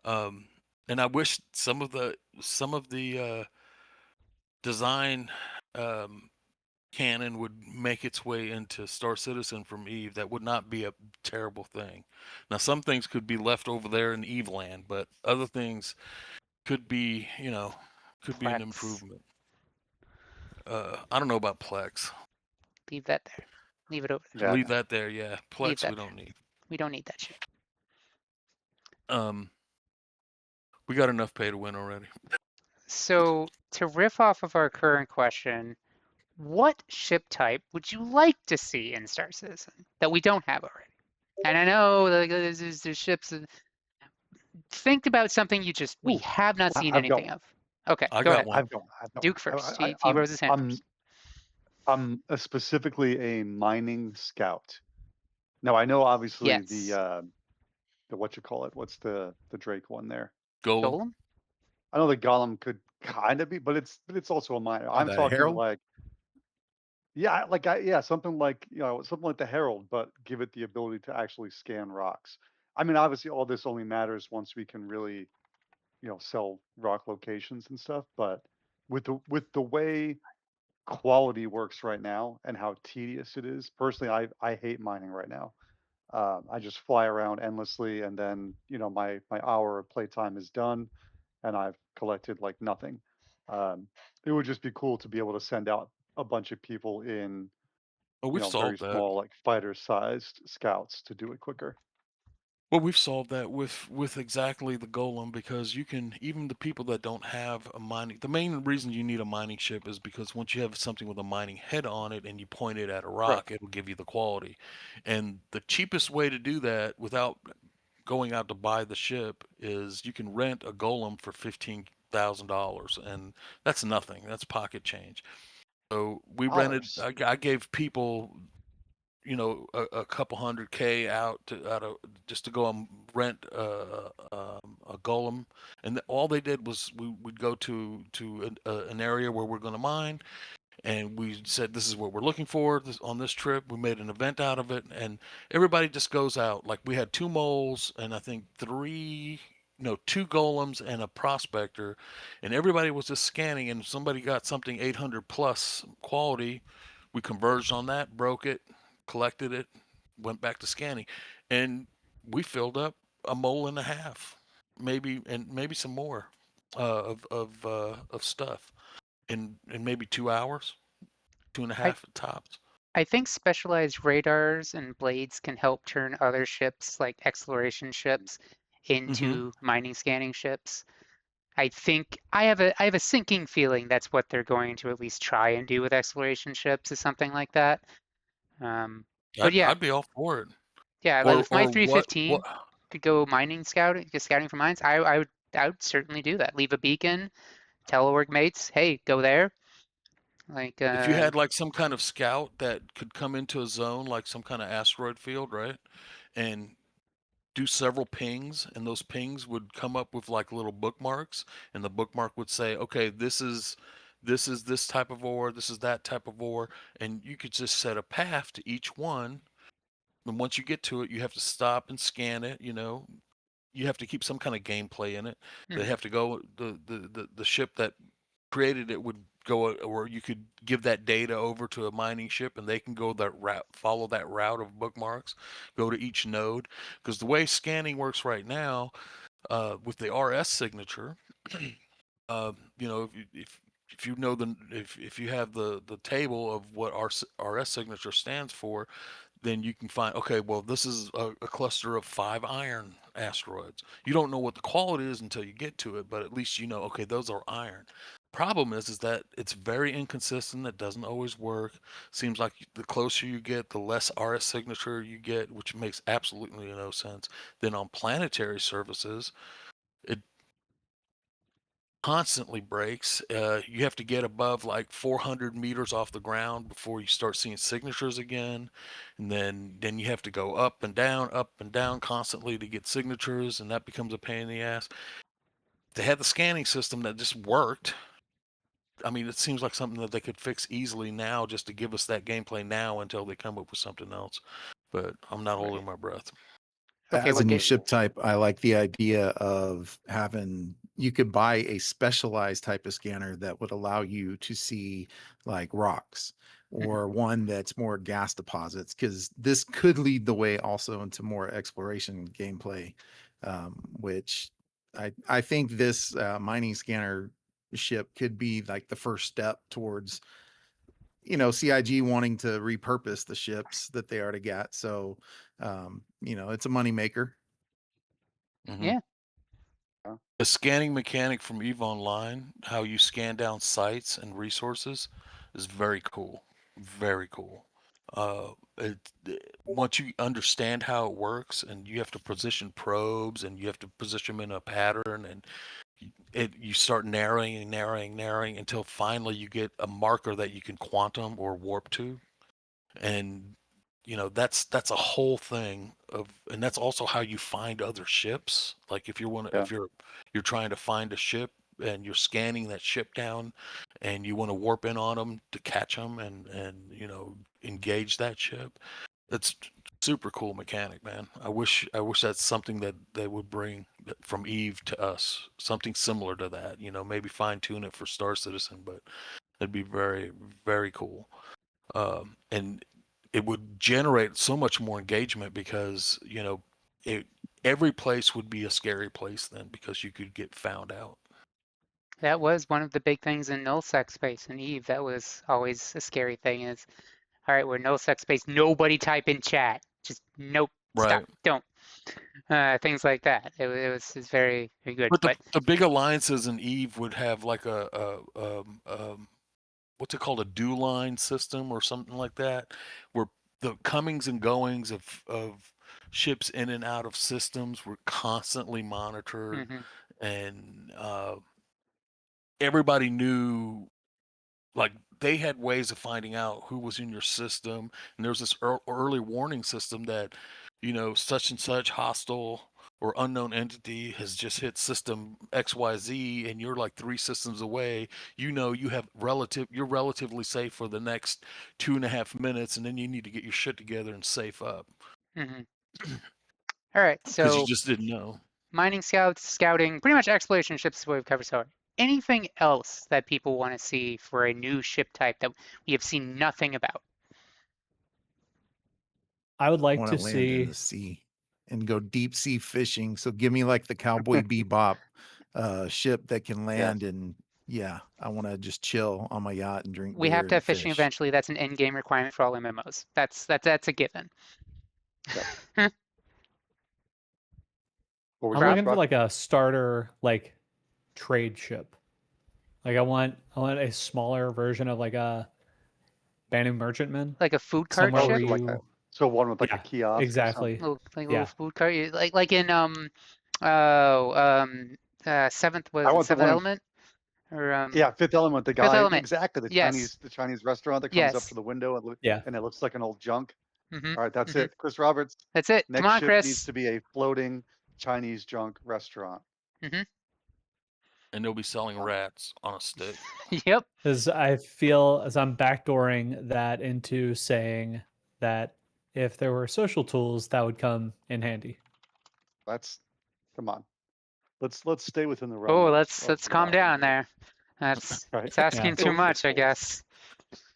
Speaker 3: and I wish some of the design canon would make its way into Star Citizen from Eve. That would not be a terrible thing. Now, some things could be left over there in Eve land, but other things could be, could be an
Speaker 1: Plex.
Speaker 3: improvement. I don't know about Plex.
Speaker 1: Leave that there. Leave it over there.
Speaker 2: Yeah,
Speaker 3: Leave
Speaker 2: no.
Speaker 3: that there. Yeah,
Speaker 1: Leave
Speaker 3: Plex
Speaker 1: that
Speaker 3: we
Speaker 1: there.
Speaker 3: don't need.
Speaker 1: We don't need that shit.
Speaker 3: We got enough pay to win already.
Speaker 1: So to riff off of our current question, what ship type would you like to see in Star Citizen that we don't have already? And I know like, there's ships. Think about something we
Speaker 2: Ooh,
Speaker 1: have not seen
Speaker 2: I've got
Speaker 1: anything
Speaker 2: one.
Speaker 1: of. Okay,
Speaker 3: I
Speaker 1: go
Speaker 3: got
Speaker 1: ahead.
Speaker 3: one.
Speaker 2: I've got one.
Speaker 1: Duke first.
Speaker 2: I,
Speaker 1: He rose his hand
Speaker 2: I'm
Speaker 1: first.
Speaker 2: I'm specifically a mining scout. Now I know obviously
Speaker 1: Yes.
Speaker 2: the what you call it. What's the Drake one there?
Speaker 3: Golem.
Speaker 1: Golem?
Speaker 2: I know the Golem could kind of be, but it's also a miner.
Speaker 5: On
Speaker 2: I'm
Speaker 5: the
Speaker 2: talking
Speaker 5: Herald?
Speaker 2: like something like something like the Herald, but give it the ability to actually scan rocks. I mean, obviously, all this only matters once we can really sell rock locations and stuff. But with the way quality works right now and how tedious it is, personally, I hate mining right now. I just fly around endlessly, and then my hour of playtime is done, and I've collected like nothing. Um, it would just be cool to be able to send out a bunch of people in
Speaker 3: Oh, we've
Speaker 2: very
Speaker 3: solved that.
Speaker 2: small like fighter sized scouts to do it quicker.
Speaker 3: Well, we've solved that with exactly the golem, because you can, even the people that don't have a mining, the main reason you need a mining ship is because once you have something with a mining head on it and you point it at a
Speaker 2: Right.
Speaker 3: rock, it'll give you the quality. And the cheapest way to do that without going out to buy the ship is you can rent a golem for $15,000, and that's nothing. That's pocket change. So we rented.
Speaker 2: Dollars.
Speaker 3: I gave people, a couple hundred K out of just to go and rent a golem, and all they did was we'd go to an area where we're going to mine, and we said this is what we're looking for on this trip. We made an event out of it, and everybody just goes out. Like, we had 2 moles and I think 2 golems and a prospector, and everybody was just scanning. And if somebody got something 800 plus quality, we converged on that, broke it, collected it, went back to scanning, and we filled up a mole and a half, maybe some more of stuff in maybe 2 hours, two and a
Speaker 1: I
Speaker 3: half at tops.
Speaker 1: I think specialized radars and blades can help turn other ships, like exploration ships,
Speaker 3: Mm-hmm.
Speaker 1: into mining scanning ships. I think I have a sinking feeling that's what they're going to at least try and do with exploration ships, is something like that. But
Speaker 3: I'd
Speaker 1: yeah,
Speaker 3: I'd be all for it.
Speaker 1: yeah, like
Speaker 3: Or
Speaker 1: if my
Speaker 3: or what
Speaker 1: 315 could go mining scouting, just scouting for mines, I would certainly do that. Leave a beacon, tell org mates, hey, go there. Like
Speaker 3: if you had like some kind of scout that could come into a zone, like some kind of asteroid field, right? And do several pings, and those pings would come up with like little bookmarks, and the bookmark would say, okay, this is this type of ore, this is that type of ore, and you could just set a path to each one. And once you get to it, you have to stop and scan it. You have to keep some kind of gameplay in it. They
Speaker 1: mhm.
Speaker 3: have to go, the ship that created it would go, or you could give that data over to a mining ship, and they can go that route, follow that route of bookmarks, go to each node. Because the way scanning works right now, with the RS signature, if you know if you have the table of what RS signature stands for, then you can find, okay, well, this is a cluster of 5 iron asteroids. You don't know what the quality is until you get to it, but at least you know, okay, those are iron. Problem is that it's very inconsistent. It doesn't always work. Seems like the closer you get, the less RS signature you get, which makes absolutely no sense. Then on planetary services, it constantly breaks. You have to get above like 400 meters off the ground before you start seeing signatures again, and then you have to go up and down constantly to get signatures, and that becomes a pain in the ass. They had the scanning system that just worked. I mean, it seems like something that they could fix easily now, just to give us that gameplay now until they come up with something else. But I'm not
Speaker 1: Right.
Speaker 3: holding my breath.
Speaker 1: Okay,
Speaker 5: As a
Speaker 1: what
Speaker 5: new
Speaker 1: get
Speaker 5: ship type, I like the idea of having you could buy a specialized type of scanner that would allow you to see like rocks,
Speaker 1: mhm.
Speaker 5: or one that's more gas deposits, because this could lead the way also into more exploration gameplay, which I think this mining scanner ship could be like the first step towards CIG wanting to repurpose the ships that they already got. So it's a money maker.
Speaker 3: Hmm.
Speaker 1: Yeah,
Speaker 3: The scanning mechanic from EVE Online, how you scan down sites and resources, is very cool. Very cool. Once you understand how it works, and you have to position probes, and you have to position them in a pattern, and you start narrowing and narrowing, narrowing until finally you get a marker that you can quantum or warp to, and that's a whole thing and that's also how you find other ships. Like,
Speaker 2: Yeah.
Speaker 3: if you're trying to find a ship, and you're scanning that ship down, and you want to warp in on them to catch them, and engage that ship. It's super cool mechanic, man. I wish that's something that they would bring from Eve to us, something similar to that. Maybe fine tune it for Star Citizen, but it'd be very, very cool. And it would generate so much more engagement, because it, every place would be a scary place then, because you could get found out.
Speaker 1: that was one of the big things in nullsec space and Eve. That was always a scary thing is, all right, we're nullsec space. Nobody type in chat. Just nope.
Speaker 3: Right.
Speaker 1: Don't. Things like that. It's very, very good.
Speaker 3: But
Speaker 1: But
Speaker 3: the big alliances in Eve would have like what's it called, a due line system or something like that, where the comings and goings of ships in and out of systems were constantly monitored,
Speaker 1: mhm,
Speaker 3: and everybody knew, like, they had ways of finding out who was in your system, and there's this early warning system that, such and such hostile or unknown entity has just hit system XYZ, and you're like 3 systems away. You're relatively safe for the next 2.5 minutes, and then you need to get your shit together and safe up
Speaker 1: mhm. All right.
Speaker 3: because you
Speaker 1: So
Speaker 3: just didn't know.
Speaker 1: mining scouts, scouting, pretty much exploration ships is what we've covered so far. Anything else that people want to see for a new ship type that we have seen nothing about?
Speaker 4: I would
Speaker 5: I
Speaker 4: like
Speaker 5: want
Speaker 4: to
Speaker 5: to land in
Speaker 4: see.
Speaker 5: the sea and go deep sea fishing. So give me like the Cowboy Bebop ship that can land, and yeah, I want to just chill on my yacht and drink
Speaker 1: We
Speaker 5: beer
Speaker 1: have to
Speaker 5: and
Speaker 1: have fishing
Speaker 5: fish.
Speaker 1: eventually. That's an end game requirement for all MMOs. That's a given.
Speaker 2: What were
Speaker 4: I'm
Speaker 2: you
Speaker 1: Rob?
Speaker 4: looking for
Speaker 2: Rob?
Speaker 4: like a starter like trade ship. Like I want a smaller version of like a Banu Merchantman.
Speaker 1: Like a food cart
Speaker 4: Somewhere
Speaker 2: Oh,
Speaker 4: where
Speaker 1: ship?
Speaker 2: so like
Speaker 4: you
Speaker 2: one with like a
Speaker 4: Yeah,
Speaker 2: kiosk or
Speaker 4: exactly.
Speaker 2: something.
Speaker 1: Little
Speaker 4: Yeah.
Speaker 1: food cart, like in seventh, was
Speaker 2: I
Speaker 1: it
Speaker 2: want the
Speaker 1: Seventh
Speaker 2: one in
Speaker 1: Element or
Speaker 2: Yeah, Fifth Element, the
Speaker 1: Fifth
Speaker 2: guy
Speaker 1: Element?
Speaker 2: exactly,
Speaker 1: Yes,
Speaker 2: The Chinese restaurant that comes up to
Speaker 1: yes.
Speaker 2: the window
Speaker 4: Yeah.
Speaker 2: and it looks like an old junk.
Speaker 1: Mm-hmm.
Speaker 2: Alright, that's
Speaker 1: Mm-hmm.
Speaker 2: it. Chris Roberts,
Speaker 1: That's it. Come
Speaker 2: next
Speaker 1: on,
Speaker 2: ship needs
Speaker 1: Chris.
Speaker 2: to be a floating Chinese junk restaurant.
Speaker 1: Mm-hmm.
Speaker 3: And they'll be selling rats on a stick.
Speaker 1: Yep.
Speaker 4: Because I feel as I'm backdooring that into saying that if there were social tools, that would come in handy.
Speaker 2: Come on. Let's stay within the
Speaker 1: Oh,
Speaker 2: realm of
Speaker 1: let's calm
Speaker 2: WoW
Speaker 1: down
Speaker 2: here,
Speaker 1: there. That's
Speaker 2: right?
Speaker 1: it's asking
Speaker 4: Yeah.
Speaker 1: too much, I guess.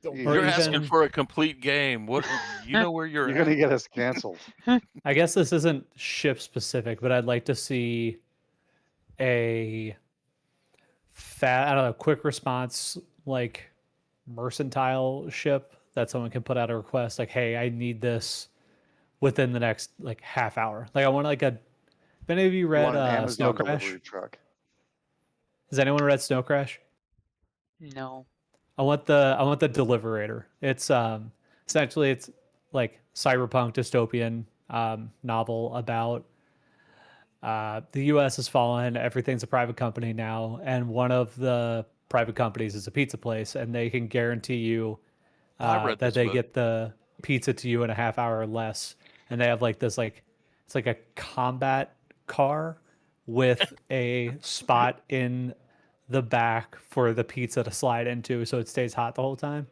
Speaker 4: Or
Speaker 3: You're
Speaker 2: Jesus.
Speaker 3: asking
Speaker 4: even
Speaker 3: for a complete game. What you know where you're
Speaker 2: You're
Speaker 3: at?
Speaker 2: gonna get us canceled.
Speaker 4: I guess this isn't ship specific, but I'd like to see a I don't know, quick response like mercantile ship that someone can put out a request like, hey, I need this within the next like half hour. Like I want like a if any of you
Speaker 2: You
Speaker 4: read
Speaker 2: want an
Speaker 4: Snow
Speaker 2: Amazon
Speaker 4: Crash?
Speaker 2: delivery truck.
Speaker 4: Has anyone read Snow Crash?
Speaker 1: No.
Speaker 4: I want the Deliberator. It's essentially it's like cyberpunk dystopian novel about the U.S. has fallen. Everything's a private company now, and one of the private companies is a pizza place, and they can guarantee you
Speaker 3: I read
Speaker 4: that
Speaker 3: this
Speaker 4: they
Speaker 3: book.
Speaker 4: get the pizza to you in a half hour or less. And they have like this like it's like a combat car with a spot in the back for the pizza to slide into, so it stays hot the whole time.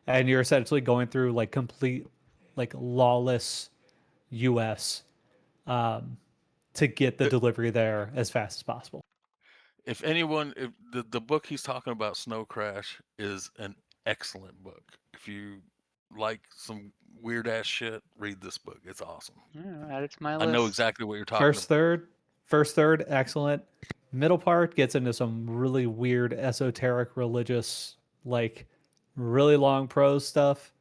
Speaker 4: And you're essentially going through like complete like lawless U.S. Um, to get the delivery there as fast as possible.
Speaker 3: If the book he's talking about, Snow Crash, is an excellent book. If you like some weird ass shit, read this book. It's awesome.
Speaker 1: Add it to my
Speaker 3: I
Speaker 1: list.
Speaker 3: know exactly what you're talking about.
Speaker 4: First third, excellent. Middle part gets into some really weird esoteric religious, like really long prose stuff.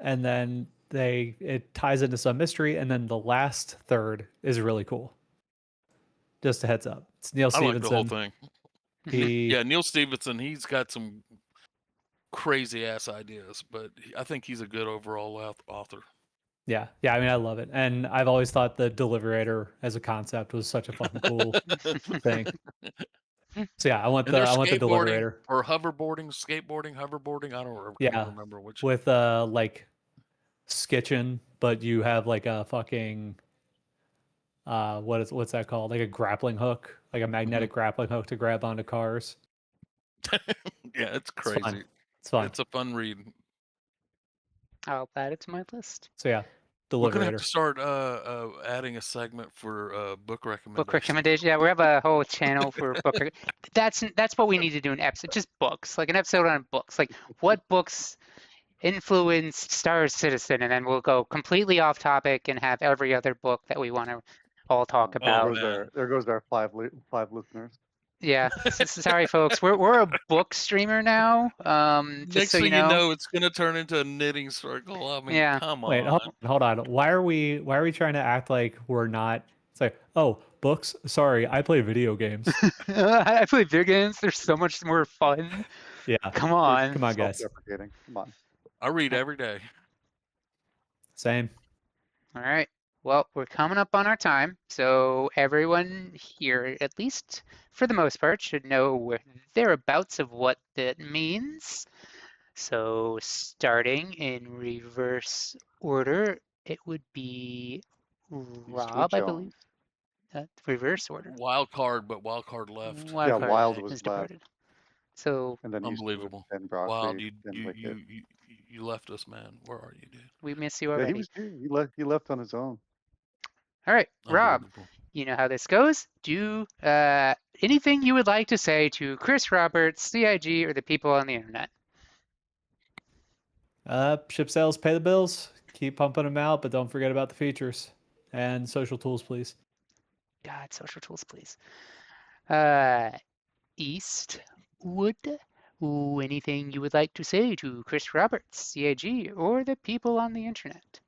Speaker 4: And then it ties into some mystery, and then the last third is really cool. Just a heads up. It's Neil
Speaker 3: I like the whole
Speaker 4: Stevenson.
Speaker 3: thing.
Speaker 4: He
Speaker 3: Yeah, Neil Stevenson, he's got some crazy ass ideas, but I think he's a good overall author.
Speaker 4: Yeah. I mean, I love it, and I've always thought the Deliberator as a concept was such a fucking cool thing. So yeah, I want
Speaker 3: And
Speaker 4: the
Speaker 3: they're skateboarding
Speaker 4: Deliberator.
Speaker 3: or skateboarding, hoverboarding. I don't
Speaker 4: Yeah,
Speaker 3: remember which.
Speaker 4: with like skitching, but you have like a fucking what's that called? Like a grappling hook, like a magnetic grappling hook to grab onto cars.
Speaker 3: Yeah, it's
Speaker 4: It's
Speaker 3: crazy.
Speaker 4: fun. It's fun.
Speaker 3: It's a fun read.
Speaker 1: I'll add it to my list.
Speaker 4: So yeah,
Speaker 3: We're gonna have to
Speaker 4: Deliberator.
Speaker 3: start adding a segment for book recommendations.
Speaker 1: Book recommendation. Yeah, we have a whole channel for book. That's what we need to do, an episode, just books, like an episode on books, like what books influenced Star Citizen, and then we'll go completely off topic and have every other book that we want to all talk
Speaker 2: There
Speaker 1: about.
Speaker 2: goes
Speaker 3: man.
Speaker 2: there goes our five listeners.
Speaker 1: Yeah, sorry, folks. We're a book streamer now. Just
Speaker 3: Next
Speaker 1: so you
Speaker 3: thing you
Speaker 1: know.
Speaker 3: know, it's gonna turn into a knitting circle. I mean,
Speaker 1: Yeah.
Speaker 3: come
Speaker 4: Wait,
Speaker 3: on.
Speaker 4: hold on. Why are we trying to act like we're not? It's like, oh, books. Sorry, I play video games.
Speaker 1: I play video games. They're so much more fun.
Speaker 4: Yeah,
Speaker 1: Come
Speaker 2: We're
Speaker 1: on.
Speaker 4: come on, guys.
Speaker 2: self-deprecating. Come on.
Speaker 3: I read every day.
Speaker 4: Same.
Speaker 1: All right. Well, we're coming up on our time, so everyone here, at least for the most part, should know thereabouts of what that means. So starting in reverse order, it would be
Speaker 2: You just do it,
Speaker 1: Rob, I
Speaker 2: John.
Speaker 1: believe. Reverse order.
Speaker 3: Wild card, but wild card left.
Speaker 1: Wild
Speaker 2: Yeah,
Speaker 1: card
Speaker 2: Wild was
Speaker 1: has
Speaker 2: left,
Speaker 1: departed. So
Speaker 2: and then you,
Speaker 3: Unbelievable.
Speaker 2: then
Speaker 3: Wild,
Speaker 2: Broccoli,
Speaker 3: you
Speaker 2: then
Speaker 3: you
Speaker 2: Wicked.
Speaker 3: you you you left us, man. Where are you, dude?
Speaker 1: we miss you
Speaker 2: Yeah, he
Speaker 1: already.
Speaker 2: was here. He left on his own.
Speaker 1: All right, Rob,
Speaker 3: Unbelievable.
Speaker 1: you know how this goes. Do anything you would like to say to Chris Roberts, CIG, or the people on the internet.
Speaker 4: Ship sales, pay the bills. Keep pumping them out, but don't forget about the features and social tools, please.
Speaker 1: God, social tools, please. Eastwood, anything you would like to say to Chris Roberts, CIG, or the people on the internet?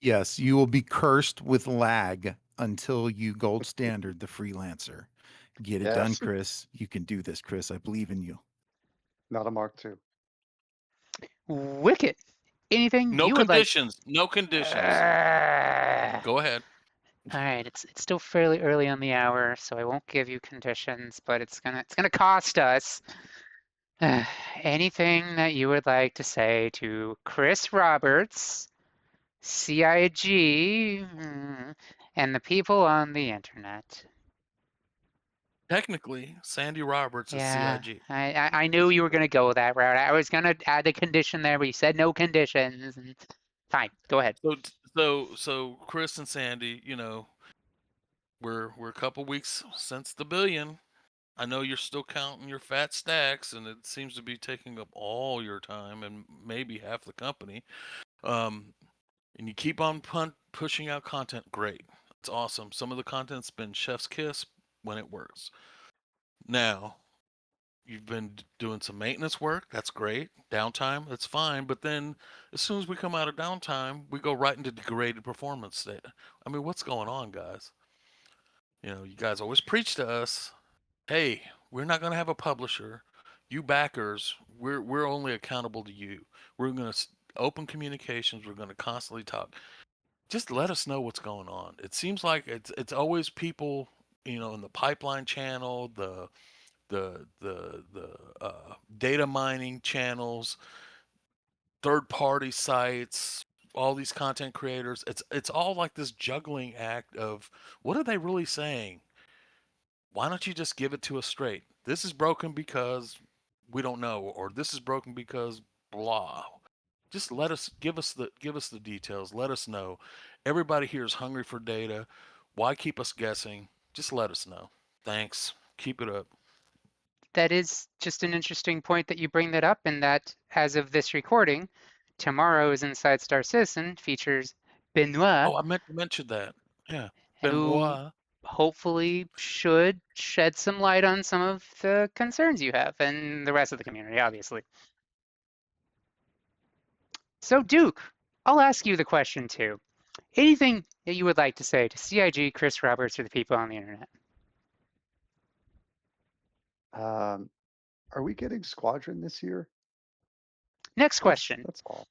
Speaker 5: Yes, you will be cursed with lag until you gold standard the freelancer. Get it done,
Speaker 2: Yes.
Speaker 5: Chris. You can do this, Chris. I believe in you.
Speaker 2: Not a Mark II.
Speaker 1: Wicked, anything
Speaker 3: No
Speaker 1: you would like?
Speaker 3: conditions. No conditions. Go ahead.
Speaker 1: All right, it's still fairly early on the hour, so I won't give you conditions, but it's gonna cost us. Anything that you would like to say to Chris Roberts, CIG, and the people on the internet?
Speaker 3: Technically, Sandy Roberts is
Speaker 1: Yeah,
Speaker 3: CIG.
Speaker 1: I knew you were gonna go that route. I was gonna add a condition there, but you said no conditions. And fine, go ahead.
Speaker 3: So Chris and Sandy, you know, we're a couple weeks since the billion. I know you're still counting your fat stacks, and it seems to be taking up all your time and maybe half the company. And you keep on pushing out content. Great, it's awesome. Some of the content's been chef's kiss when it works. Now, you've been doing some maintenance work. That's great. Downtime, that's fine. But then, as soon as we come out of downtime, we go right into degraded performance state. I mean, what's going on, guys? You know, you guys always preach to us, hey, we're not going to have a publisher. You backers, we're only accountable to you. We're going to open communications. We're going to constantly talk. Just let us know what's going on. It seems like it's always people, you know, in the pipeline channel, the data mining channels, third party sites, all these content creators. It's all like this juggling act of what are they really saying? Why don't you just give it to us straight? This is broken because we don't know, or this is broken because blah. Just give us the details. Let us know. Everybody here is hungry for data. Why keep us guessing? Just let us know. Thanks. Keep it up.
Speaker 1: That is just an interesting point that you bring that up, and that as of this recording, tomorrow's Inside Star Citizen features Benoit,
Speaker 3: Oh, I meant to mention that. Yeah.
Speaker 1: who
Speaker 3: Benoit.
Speaker 1: hopefully should shed some light on some of the concerns you have and the rest of the community, obviously. So, Duke, I'll ask you the question too. Anything that you would like to say to CIG, Chris Roberts, or the people on the internet?
Speaker 2: Are we getting Squadron this year?
Speaker 1: Next question.
Speaker 2: That's all.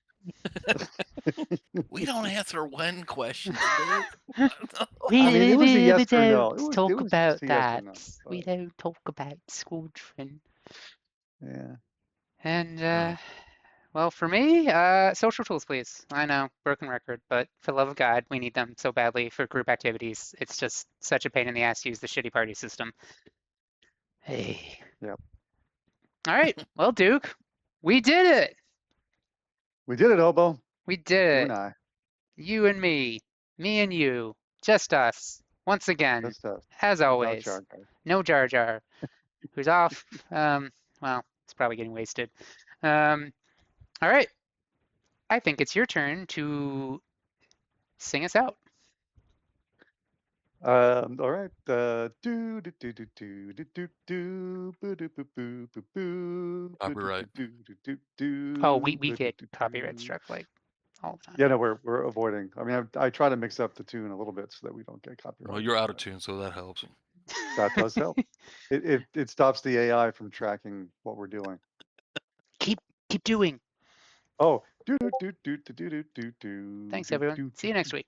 Speaker 3: We don't answer one question, Duke.
Speaker 2: I mean, it was a yes or no.
Speaker 1: don't
Speaker 2: It
Speaker 1: talk
Speaker 2: was
Speaker 1: about
Speaker 2: just a yes or
Speaker 1: that.
Speaker 2: no.
Speaker 1: We
Speaker 2: But,
Speaker 1: don't talk about Squadron.
Speaker 2: yeah.
Speaker 1: And well, for me, social tools, please. I know, broken record, but for the love of God, we need them so badly for group activities. It's just such a pain in the ass to use the shitty party system. Hey.
Speaker 2: Yep.
Speaker 1: All right. Well, Duke, we did it.
Speaker 2: We did it, Obo.
Speaker 1: We did
Speaker 2: You
Speaker 1: it.
Speaker 2: and I.
Speaker 1: You and me and you, just us. Once again,
Speaker 2: Just us.
Speaker 1: as
Speaker 2: Without
Speaker 1: always.
Speaker 2: Jar Jar.
Speaker 1: No Jar Jar, who's off. Well, it's probably getting wasted. All right. I think it's your turn to sing us out.
Speaker 2: All right. Do do do do do do do do boo doo boo boo boo boo
Speaker 3: Copyright.
Speaker 2: do do do do.
Speaker 1: Oh, we
Speaker 2: boo
Speaker 1: get
Speaker 2: doo
Speaker 1: copyright
Speaker 2: doo.
Speaker 1: struck like all the time.
Speaker 2: Yeah, no, we're avoiding. I mean, I try to mix up the tune a little bit so that we don't get copyright.
Speaker 3: Well, you're out of tune, so that helps.
Speaker 2: That does help. It stops the AI from tracking what we're doing.
Speaker 1: keep doing.
Speaker 2: Oh, do do do do do do do do.
Speaker 1: Thanks, everyone. See you next week.